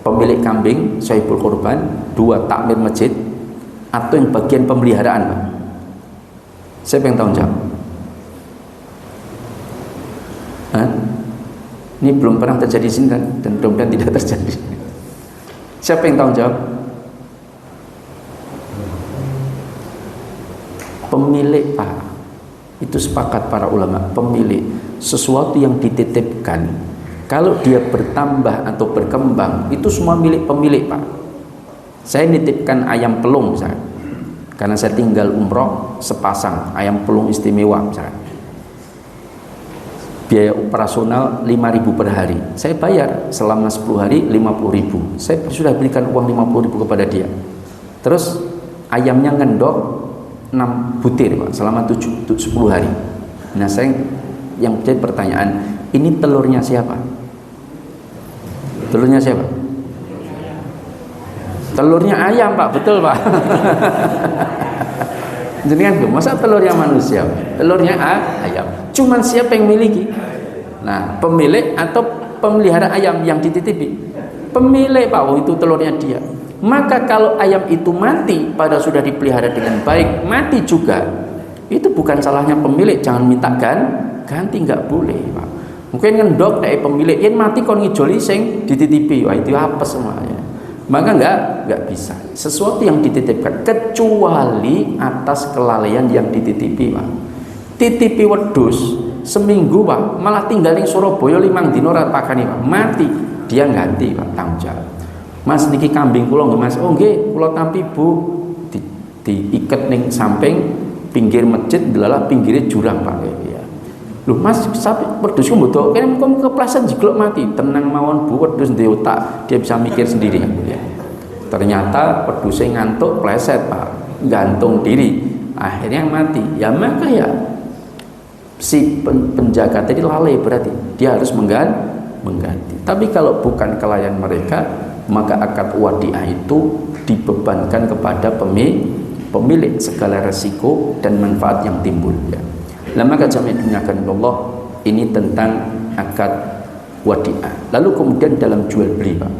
Pemilik kambing, sahibul kurban, 2 takmir masjid, atau yang bagian pemeliharaan Pak? Siapa yang tanggung jawab? Ini belum pernah terjadi di sini kan? Dan mudah-mudahan tidak terjadi. Siapa yang tanggung jawab? Pemilik Pak. Itu sepakat para ulama, pemilik. Sesuatu yang dititipkan, kalau dia bertambah atau berkembang, itu semua milik pemilik Pak. Saya nitipkan ayam pelung misalkan, karena saya tinggal umroh sepasang ayam pelung istimewa misalkan, biaya operasional 5.000 per hari, saya bayar selama 10 hari 50.000. Saya sudah berikan uang 50.000 kepada dia. Terus ayamnya ngendok 6 butir Pak, selama 10 hari. Nah, saya yang jadi pertanyaan, ini telurnya siapa? Telurnya siapa? Telurnya ayam Pak, betul Pak. Jadi kan, masa telurnya manusia? Telurnya ayam. Cuman siapa yang miliki? Nah, pemilik atau pemelihara ayam yang dititipi? Pemilik Pak, itu telurnya dia. Maka kalau ayam itu mati pada sudah dipelihara dengan baik, mati juga, itu bukan salahnya pemilik. Jangan minta ganti, nggak boleh Pak. Mungkin ngendok dari pemilik, yang mati kon ngijoli sing dititipi, wah itu apa semuanya. Maka nggak bisa. Sesuatu yang dititipkan kecuali atas kelalaian yang dititipi Pak. Titipi wedhus seminggu Pak, malah tinggal di Surabaya 5 dino ora pakani Pak, mati, dia ganti Pak, tanggung jawab. Mas niki kambing kula nggih Mas, oh nggih kula tampi Bu, diiket ning samping pinggir masjid, delalah pinggirnya jurang Pak ya. Loh Mas, sapi wedhus ku mboten kene kok kepleset jiglok mati. Tenang mawon Bu, wedhus ndek otak, dia bisa mikir sendiri ya. Ternyata wedhusnya ngantuk pleset Pak, gantung diri, akhirnya mati. Ya maka ya si penjaga tadi lalai, berarti dia harus mengganti. Tapi kalau bukan kelalaian mereka, maka akad wadiah itu dibebankan kepada pemilik segala resiko dan manfaat yang timbul ya. Nah, maka jami'an dinyakan Allah, ini tentang akad wadiah. Lalu kemudian dalam jual beli Pak,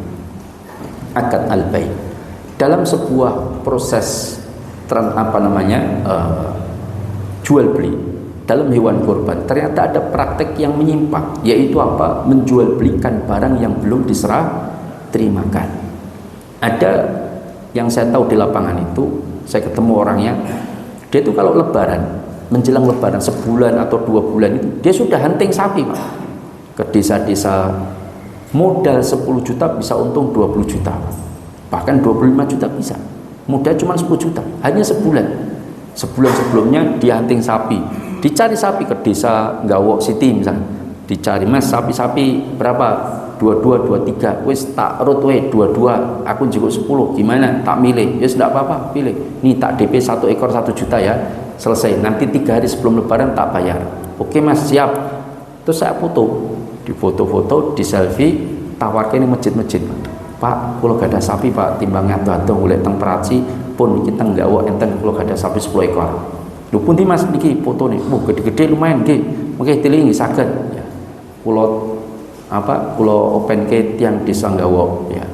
akad al-bai, dalam sebuah proses jual beli dalam hewan kurban, ternyata ada praktek yang menyimpang, yaitu apa? Menjual belikan barang yang belum diserah terimakan. Ada yang saya tahu di lapangan itu, saya ketemu orangnya, dia itu kalau lebaran, menjelang lebaran sebulan atau 2 bulan itu, dia sudah hunting sapi Pak, ke desa-desa, modal 10 juta bisa untung 20 juta, bahkan 25 juta bisa, modal cuma 10 juta, hanya sebulan. Sebulan sebelumnya dia hunting sapi, dicari sapi ke desa Gawok City misalnya, dicari Mas sapi-sapi berapa? 22, 23, wis tak rut we 22, aku juga 10, gimana? Tak milih, ya sudah apa-apa, pilih. Nih tak DP 1 ekor 1 juta ya, selesai. Nanti 3 hari sebelum lebaran tak bayar. Oke Mas, siap. Terus saya foto, di foto-foto, di selfie, tawarkan di masjid-masjid. Pak, kalau gak ada sapi Pak, timbangnya ado-ado oleh teng peraci pun kita nggak wah enten kalau gak ada sapi 10 ekor. Lho pun Mas niki foto nih, gede-gede lumayan nggih. Mungkin tiling nggih saged ya. Kulo open ke tiang desa Nggawa ya.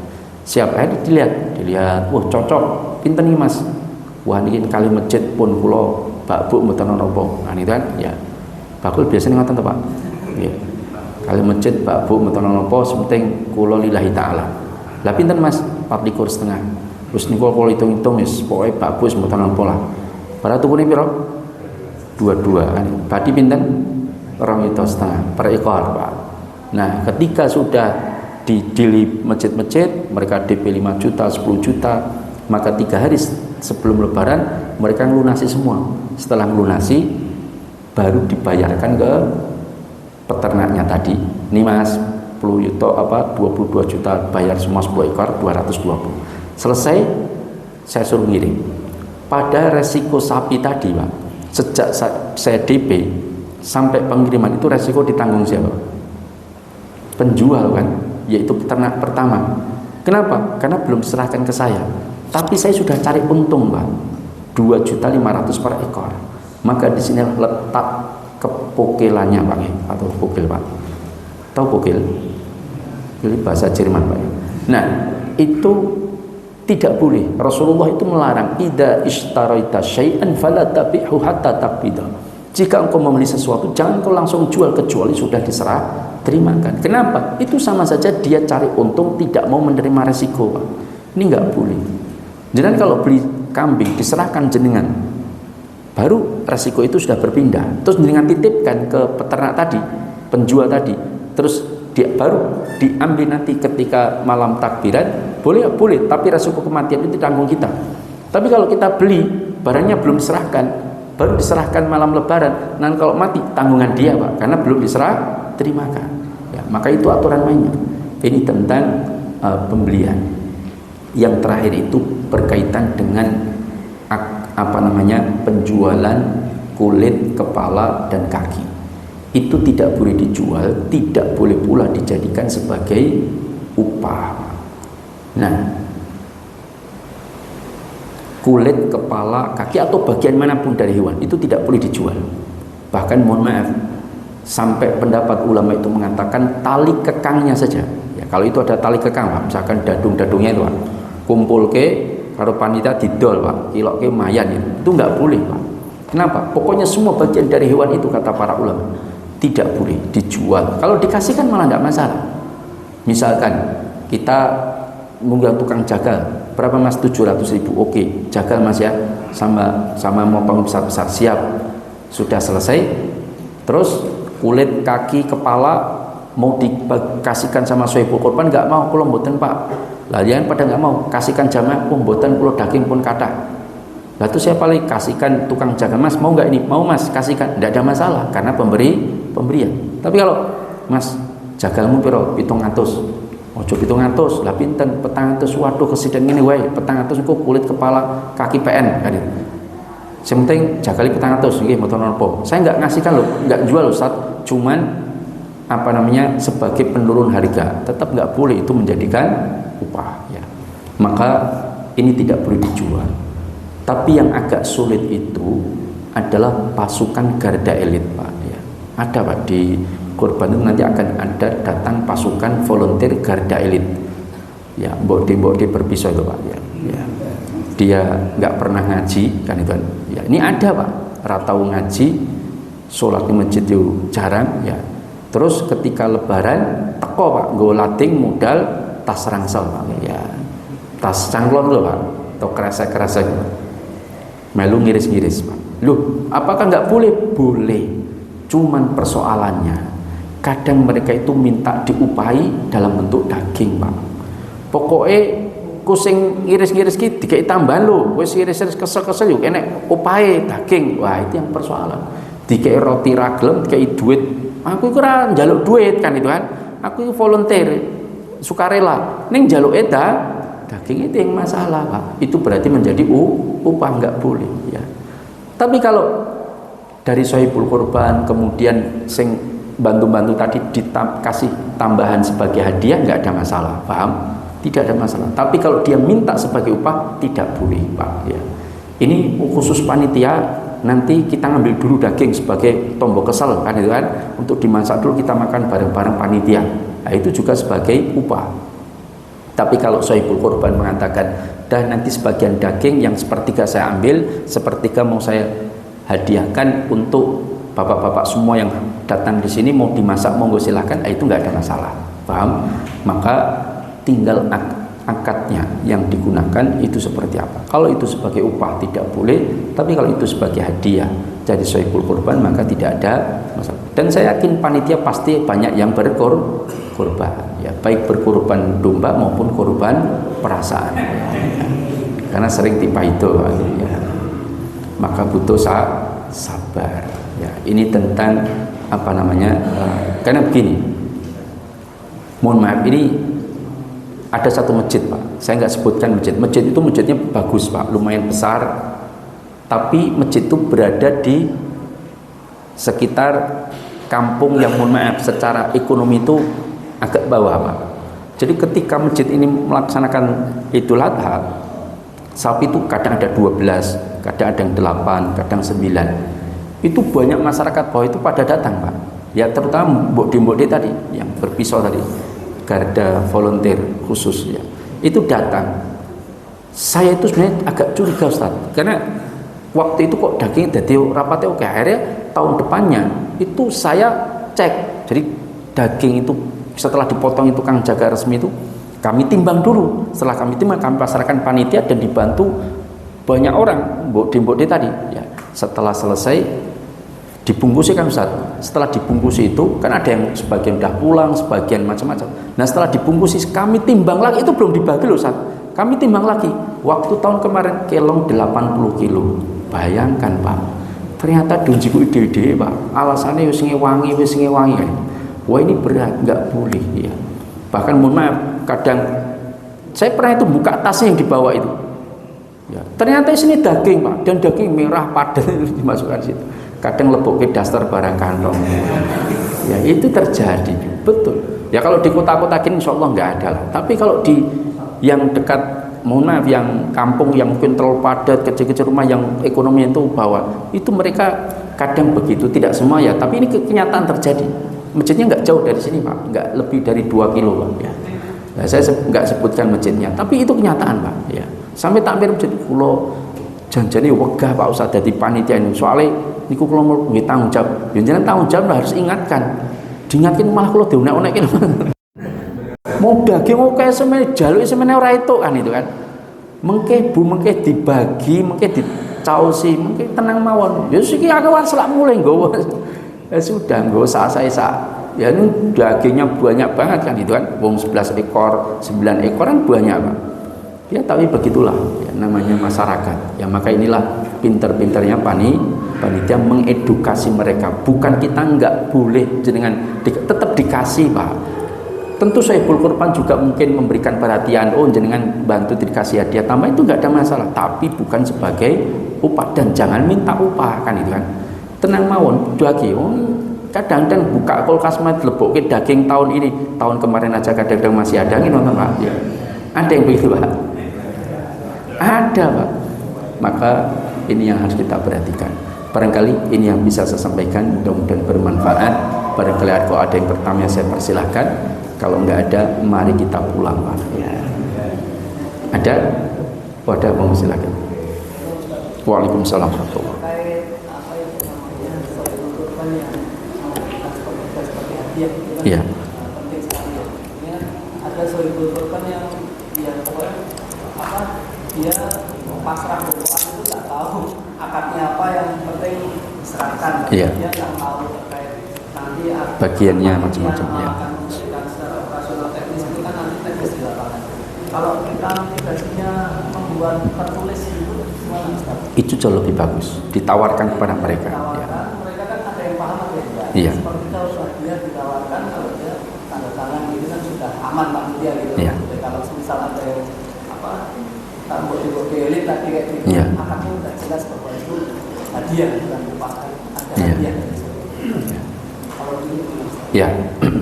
Siap aja dilihat, wah cocok. Pinten nih Mas? Wah niki kali masjid pun kulo bakbuk mboten napa. Nah niku kan ya. Bakul biasanya ngoten to Pak. Nggih. Kali masjid bakbuk mboten napa, penting kulo lillahi taala. Lah pinten Mas? 4,5. Terus niku kalau hitung-hitung wis pokoke bagus mboten napa lah. Para tukune pira? 22 kan. Berarti pinten? 2,5 per ekor, Pak. Nah, ketika sudah di masjid-masjid mereka DP 5 juta, 10 juta, maka 3 hari sebelum lebaran mereka melunasi semua. Setelah melunasi baru dibayarkan ke peternaknya tadi. Ini Mas, 22 juta bayar semua 10 ekor 220. Selesai saya suruh ngirim. Pada resiko sapi tadi, Pak, sejak saya DP sampai pengiriman itu resiko ditanggung siapa? Penjual kan, yaitu peternak pertama. Kenapa? Karena belum serahkan ke saya. Tapi saya sudah cari untung, Pak. 2.500.000 per ekor. Maka di sini letak kepokelannya, Pak, atau pokil, Pak. Tahu pokil? Ini bahasa Jerman, Pak. Nah, itu tidak boleh. Rasulullah itu melarang, idza ishtaraita syai'an fala tabi'hu hatta taqbida. Jika engkau membeli sesuatu, jangan kau langsung jual kecuali sudah diserah terimakan. Kenapa? Itu sama saja dia cari untung, tidak mau menerima resiko, Pak. Ini enggak boleh. Jadi kalau beli kambing diserahkan jenengan, baru resiko itu sudah berpindah. Terus jenengan titipkan ke peternak tadi, penjual tadi. Terus dia baru diambil nanti ketika malam takbiran, boleh, tapi resiko kematian itu tanggung kita. Tapi kalau kita beli barangnya belum diserahkan, baru diserahkan malam lebaran, nanti kalau mati tanggungan dia, Pak, karena belum diserah terimakan. Ya, maka itu aturan mainnya. Ini tentang pembelian. Yang terakhir itu berkaitan dengan penjualan kulit, kepala dan kaki. Itu tidak boleh dijual, tidak boleh pula dijadikan sebagai upah. Nah, kulit, kepala, kaki atau bagian manapun dari hewan itu tidak boleh dijual. Bahkan mohon maaf, sampai pendapat ulama itu mengatakan tali kekangnya saja. Ya, kalau itu ada tali kekang, Pak, misalkan dadung-dadungnya itu, Pak, kumpul ke karo panitia didol, Pak, kilok ke mayan itu nggak boleh, Pak. Kenapa? Pokoknya semua bagian dari hewan itu kata para ulama tidak boleh dijual. Kalau dikasihkan malah nggak masalah. Misalkan kita mengundang tukang jagal, berapa Mas? 700.000. Oke, jagal Mas ya, sama motong besar-besar, siap. Sudah selesai. Terus kulit, kaki, kepala mau dikasihkan sama sohibul korban, nggak mau, kula mboten Pak. Lalian pada nggak mau, kasihkan jamaah pun mboten, kula daging pun kata. Lalu saya paling kasihkan tukang jaga, Mas mau nggak ini? Mau Mas, kasihkan, tidak ada masalah karena pemberian. Tapi kalau Mas jagalmu piro 700, ojo 700 lah pinten 400, waduh kesideng ini wae 400 niku kulit kepala kaki PN kan itu. Yang penting jagali 400 nggih mboten napa. Saya nggak ngasihkan loh, nggak jual Ustaz, cuman sebagai penurun harga, tetap nggak boleh itu menjadikan upah ya. Maka ini tidak boleh dijual. Tapi yang agak sulit itu adalah pasukan garda elit, Pak ya. Ada, Pak, di Korban itu nanti akan ada datang pasukan volunteer garda elit. Ya, mbok berpisau itu, Pak ya. Ya. Dia nggak pernah ngaji kan itu. Ya, ini ada, Pak. Ratau ngaji, sholat di masjid itu jarang ya. Terus ketika lebaran teko, Pak, nggo lading modal tas rangsel, Pak ya. Tas cangklong lho, Pak. Atau kresek-kresek. Melu ngiris-ngiris, Pak. Loh, apakah nggak boleh? Boleh. Cuman persoalannya kadang mereka itu minta diupahi dalam bentuk daging, Pak. Pokoknya kusing ngiris-ngiris ki dikei tambahan lho, wis iris-iris kesel-kesel yuk enek upahe daging. Wah, itu yang persoalan. Dikei roti ragilem, dikei duit. Aku iku ora njaluk duit kan itu kan. Aku iku volunteer, sukarela. Ning njaluk daging itu yang masalah, Pak. Itu berarti menjadi upah, nggak boleh ya. Tapi kalau dari sohibul korban kemudian sing bantu-bantu tadi dikasih tambahan sebagai hadiah, nggak ada masalah, paham? Tidak ada masalah. Tapi kalau dia minta sebagai upah, tidak boleh, Pak ya. Ini khusus panitia, nanti kita ngambil dulu daging sebagai tombok kesel kan itu kan, untuk dimasak dulu kita makan bareng-bareng panitia. Nah, itu juga sebagai upah. Tapi kalau sohibul korban mengatakan, dan nanti sebagian daging yang sepertiga saya ambil, sepertiga mau saya hadiahkan untuk bapak-bapak semua yang datang di sini, mau dimasak monggo silakan, itu nggak ada masalah, paham? Maka tinggal akadnya yang digunakan itu seperti apa. Kalau itu sebagai upah tidak boleh, tapi kalau itu sebagai hadiah jadi sohibul kurban maka tidak ada masalah. Dan saya yakin panitia pasti banyak yang berkorban, ya, baik berkorban domba maupun korban perasaan, ya. Karena sering tipe itu, ya. Maka butuh sabar, ya. Ini tentang apa namanya, karena begini, mohon maaf, ini ada satu masjid Pak, saya nggak sebutkan masjid itu masjidnya bagus Pak, lumayan besar, tapi masjid itu berada di sekitar kampung yang mohon maaf secara ekonomi itu agak bawah Pak. Jadi ketika masjid ini melaksanakan Idul Adha, sapi itu kadang ada 12, kadang ada yang 8, kadang 9. Itu banyak masyarakat bawah itu pada datang Pak. Ya terutama mbok-mbok tadi yang berpisau tadi, garda volunteer khusus, ya. Itu datang. Saya itu sebenarnya agak curiga Ustaz, karena waktu itu kok dagingnya jadi rapatnya oke. Akhirnya tahun depannya itu saya cek, jadi daging itu setelah dipotong itu Kang jaga resmi itu kami timbang dulu. Setelah kami timbang, kami pasarkan panitia dan dibantu banyak orang, mbok tadi, ya. Setelah selesai dibungkusi kan Ustaz. Setelah dibungkusi itu kan ada yang sebagian udah pulang, sebagian macam-macam. Nah setelah dibungkusi kami timbang lagi, itu belum dibagi loh Ustaz. Kami timbang lagi. Waktu tahun kemarin kelong 80 kilo. Bayangkan Pak. Ternyata dunjiku ide-ide Pak. Alasannya wis ngewangi kan. Wah ini berat, nggak boleh, ya. Bahkan mohon maaf, kadang saya pernah itu buka tasnya yang dibawa itu. Ya, ternyata isinya daging Pak, dan daging merah padat itu dimasukkan situ. Kadang lebok ke daster barang kantong. Ya itu terjadi, betul. Ya kalau di kota-kotakin insya Allah nggak ada lah. Tapi kalau di yang dekat, mohon maaf, yang kampung yang mungkin terlalu padat, kecil-kecil rumah yang ekonomi itu bawah, itu mereka kadang begitu, tidak semua ya. Tapi ini kenyataan terjadi. Masjidnya nggak jauh dari sini Pak, nggak lebih dari 2 kilo Pak. Ya. Nah, saya nggak sebutkan masjidnya, tapi itu kenyataan Pak. Ya. Sampai takmir masjid kulo janjane wegah Pak Ustaz dadi panitia ini. Soalnya niku kulo mau tanggung jawab. Ya jenengan tanggung jawab lah, harus ingatkan. Diingatkan malah kulo diunek-unekin. Mau daging mau kayak semene jaluk semene ora itu kan itu kan. Mengke Bu mengke dibagi, mengke dicaosi, mengke tenang mawon. Ya siki aku selak mulai nggowo. Ya sudah nggowo sak. Ya ini dagingnya banyak banget kan itu kan. Wong 11 ekor, 9 ekor kan banyak Pak. Ya tapi begitulah ya, namanya masyarakat. Ya maka inilah pinter-pinternya panitia mengedukasi mereka. Bukan kita nggak boleh jenengan tetap dikasih Pak. Tentu Sohibul Kurban juga mungkin memberikan perhatian. Oh jenengan bantu dikasih hadiah tambah itu nggak ada masalah. Tapi bukan sebagai upah, dan jangan minta upah kan itu kan. Tenang mawon daging. Oh, kadang-kadang buka kulkas mat lebok ke daging tahun ini, tahun kemarin aja kadang-kadang masih ada ini nonton Pak. Ya. Ada yang begitu Pak. Ada Pak. Maka ini yang harus kita perhatikan. Barangkali ini yang bisa saya sampaikan, mudah-mudahan bermanfaat. Barangkali kalau ada yang bertanya saya persilahkan. Kalau enggak ada, mari kita pulang Pak. Ya. Ada? Ada, mau silakan. Waalaikumsalam warahmatullahi wabarakatuh. Iya. Ada sohibul kurban yang dia pokoknya apa, dia pasrah berdoa itu nggak tahu akadnya apa, yang penting diserahkan. Iya. Dia nggak tahu terkait nanti bagiannya macam-macam ya. Akan memberikan secara operasional teknis itu kan nanti teknis di lapangan. Kalau kita mitigasinya membuat tertulis itu gimana Ustaz? Itu jauh lebih bagus. Ditawarkan kepada mereka. Ditawarkan, ya. Mereka kan ada yang paham ada yang enggak. Iya. Seperti kalau dia ditawarkan, kalau dia tanda tangan gitu kan sudah aman Pak dia gitu. Iya. Kalau misal ada yang apa tambah di elit tadi kayak gitu, iya. akadnya udah jelas bahwa itu hadiah bukan upah, ada Iya. hadiah dari situ. Iya. Kalau ini Ya,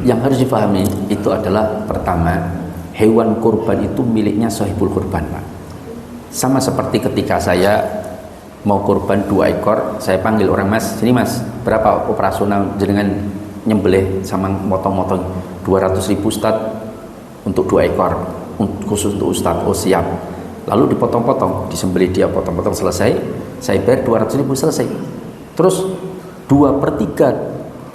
yang harus dipahami itu adalah pertama, hewan kurban itu miliknya Sohibul Kurban Pak. Sama seperti ketika saya mau kurban 2 ekor, saya panggil orang, Mas, sini Mas, berapa operasional jenengan nyembelih sama motong-motong? 200.000 Ustaz untuk 2 ekor, khusus untuk Ustaz. Oh siap. Lalu dipotong-potong, disembelih dia, potong-potong selesai, saya bayar 200.000 selesai. Terus 2/3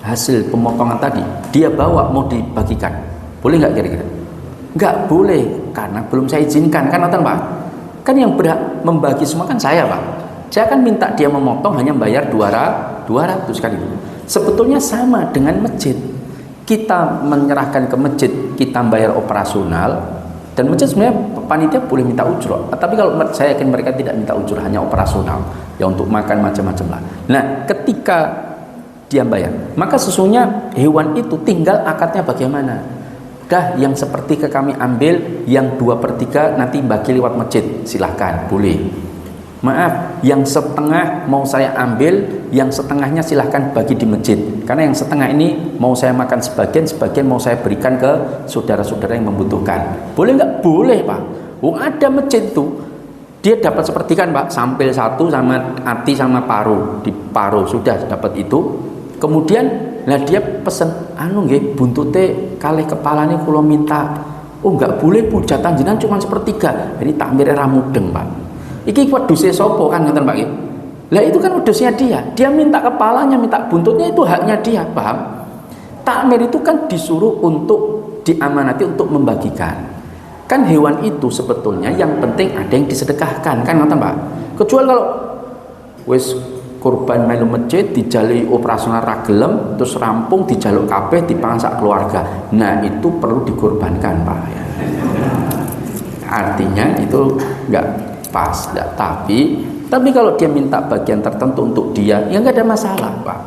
hasil pemotongan tadi dia bawa mau dibagikan, boleh nggak kira-kira? Nggak boleh. karena belum saya izinkan, kan nonton Pak? Kan yang berhak membagi semua kan saya Pak. Saya kan minta dia memotong hanya bayar 200 kan itu. Sebetulnya sama dengan masjid. Kita menyerahkan ke masjid, kita bayar operasional, dan masjid sebenarnya panitia boleh minta ujrah. Tapi kalau saya yakin mereka tidak minta ujrah, hanya operasional, ya untuk makan macam-macam lah. Nah, ketika dia bayar, maka sesungguhnya hewan itu tinggal akadnya bagaimana. Dah yang sepertiga kami ambil, yang 2/3 nanti bagi lewat masjid, silahkan, boleh. Maaf, yang setengah mau saya ambil, yang setengahnya silahkan bagi di masjid. Karena yang setengah ini mau saya makan sebagian, sebagian mau saya berikan ke saudara-saudara yang membutuhkan. Boleh nggak? Boleh Pak. Ada masjid tuh, dia dapat sepertiga Pak, sampil 1 sama hati sama paru, di paru sudah dapat itu. Kemudian lah dia pesen, nggih buntute kalih kepalane kula minta. Oh nggak boleh Bu, jatah jenengan cuma sepertiga. Ini takmir era mudeng Pak. Iki wedhuse sapa kan ngoten Pak nggih. Lah itu kan wedhusnya dia. Dia minta kepalanya, minta buntutnya, itu haknya dia, paham? Takmir itu kan disuruh untuk diamanati untuk membagikan. Kan hewan itu sebetulnya yang penting ada yang disedekahkan, kan ngoten Pak. Kecuali kalau wis kurban melu masjid dijalui operasional ra gelem terus rampung dijaluk kabeh dipangan sak keluarga. Nah, itu perlu dikorbankan, Pak. Artinya itu enggak pas, tapi kalau dia minta bagian tertentu untuk dia, ya nggak ada masalah Pak.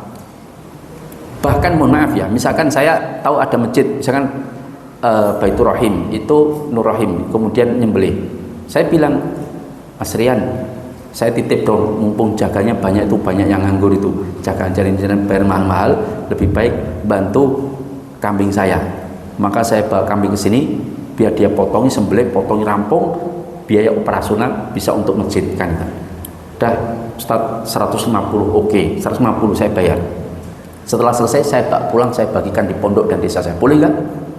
Bahkan mohon maaf ya, misalkan saya tahu ada masjid, misalkan Baitur Rahim itu Nur Rahim, kemudian nyembelih, saya bilang Mas Rian, saya titip dong, mumpung jaganya banyak itu, banyak yang nganggur itu, jaga jalan-jalan bayar mahal-mahal, lebih baik bantu kambing saya, maka saya bawa kambing ke sini biar dia potongi, sembelih, potongi rampung, biaya operasional bisa untuk masjid kan. Dah Ustaz 150, oke, 150 saya bayar. Setelah selesai saya tak pulang, saya bagikan di pondok dan desa saya. Boleh nggak?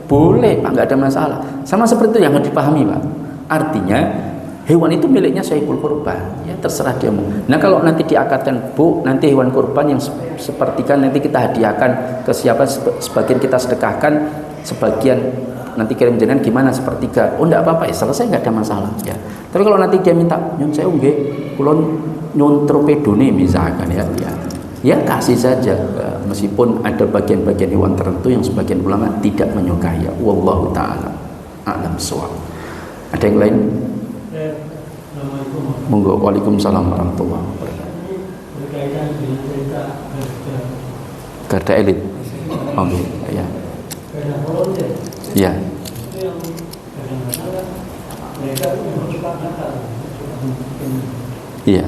Boleh Pak, nggak ada masalah. Sama seperti itu yang harus dipahami Pak. Artinya hewan itu miliknya Sahibul Kurban, ya terserah dia mau. Nah kalau nanti diakatkan Bu, nanti hewan kurban yang seperti kan nanti kita hadiahkan ke siapa, sebagian kita sedekahkan, sebagian nanti kirim jenengan gimana sepertiga. Oh enggak apa-apa ya, selesai, enggak ada masalah ya. Tapi kalau nanti dia minta nyun saya nggih kula nyun torpedone misalkan ya kasih saja, meskipun ada bagian-bagian hewan tertentu yang sebagian ulama tidak menyukai ya. Wallahu taala a'lam bissawab. Ada yang lain? Monggo. Waalaikumsalam warahmatullahi wabarakatuh. Berkaitan dengan cerita Garda elit. Oke, ya. Garda volunteer. Ya. Itu yang kadang-kadang mereka punya kesepakatan. Iya.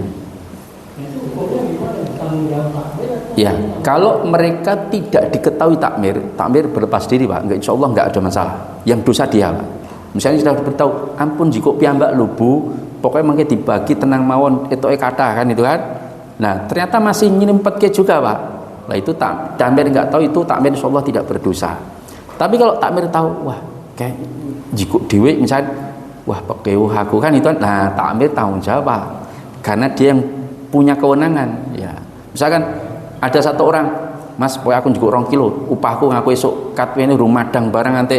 Itu hukumnya gimana? Tanggung jawab takmir? Ya, kalau mereka tidak diketahui takmir berlepas diri Pak, enggak, insya Allah enggak ada masalah. Yang dosa dia Pak. Misalnya sudah beritahu, ampun jika piyambak lubu, pokoknya mungkin dibagi tenang mawon etoke kata kan itu kan. Nah, ternyata masih nyempetke juga Pak. Lah itu takmir enggak tahu, itu takmir insya Allah tidak berdosa. Tapi kalau takmir tahu, wah kayak jikuk dewe misalnya, wah pakai aku kan itu, nah takmir tanggung jawab Pak. Karena dia yang punya kewenangan ya. Misalkan ada satu orang, Mas pokoknya aku juga 2 kilo, upahku ngaku esok katwene rumadang barang nanti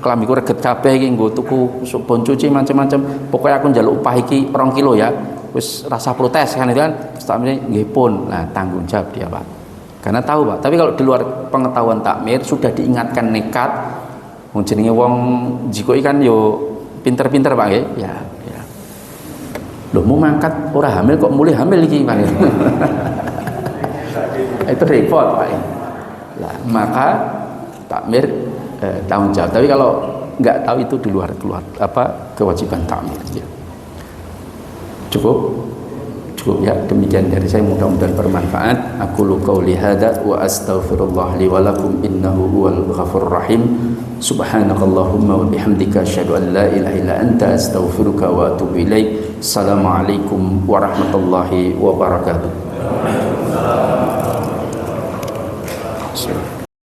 kelambiku reget kabeh iki nggo tuku bon cuci macam-macam, pokoknya aku njaluk upah iki 2 kilo ya. Wis rasa protes kan itu kan. Takmir nggih pun. Nah, tanggung jawab dia Pak. Karena tahu Pak, tapi kalau di luar pengetahuan takmir sudah diingatkan nekat, wong jenenge wong jiko ikan yo pinter-pinter Pak nggih. Ya. Loh mau mangkat ora hamil kok mulai hamil iki Pak. Itu repot Pak. Lah, maka takmir tanggung jawab. Tapi kalau enggak tahu itu di luar kewajiban takmir ya. Cukup ya, demikian dari saya, mudah-mudahan bermanfaat. Aku qauli hadza wa astaghfirullah li wa lakum innahu huwal ghafurur rahim. Subhanakallahumma wa bihamdika asyhadu an la ilaha illa anta astaghfiruka wa atubu ilaik. Assalamualaikum warahmatullahi wabarakatuh.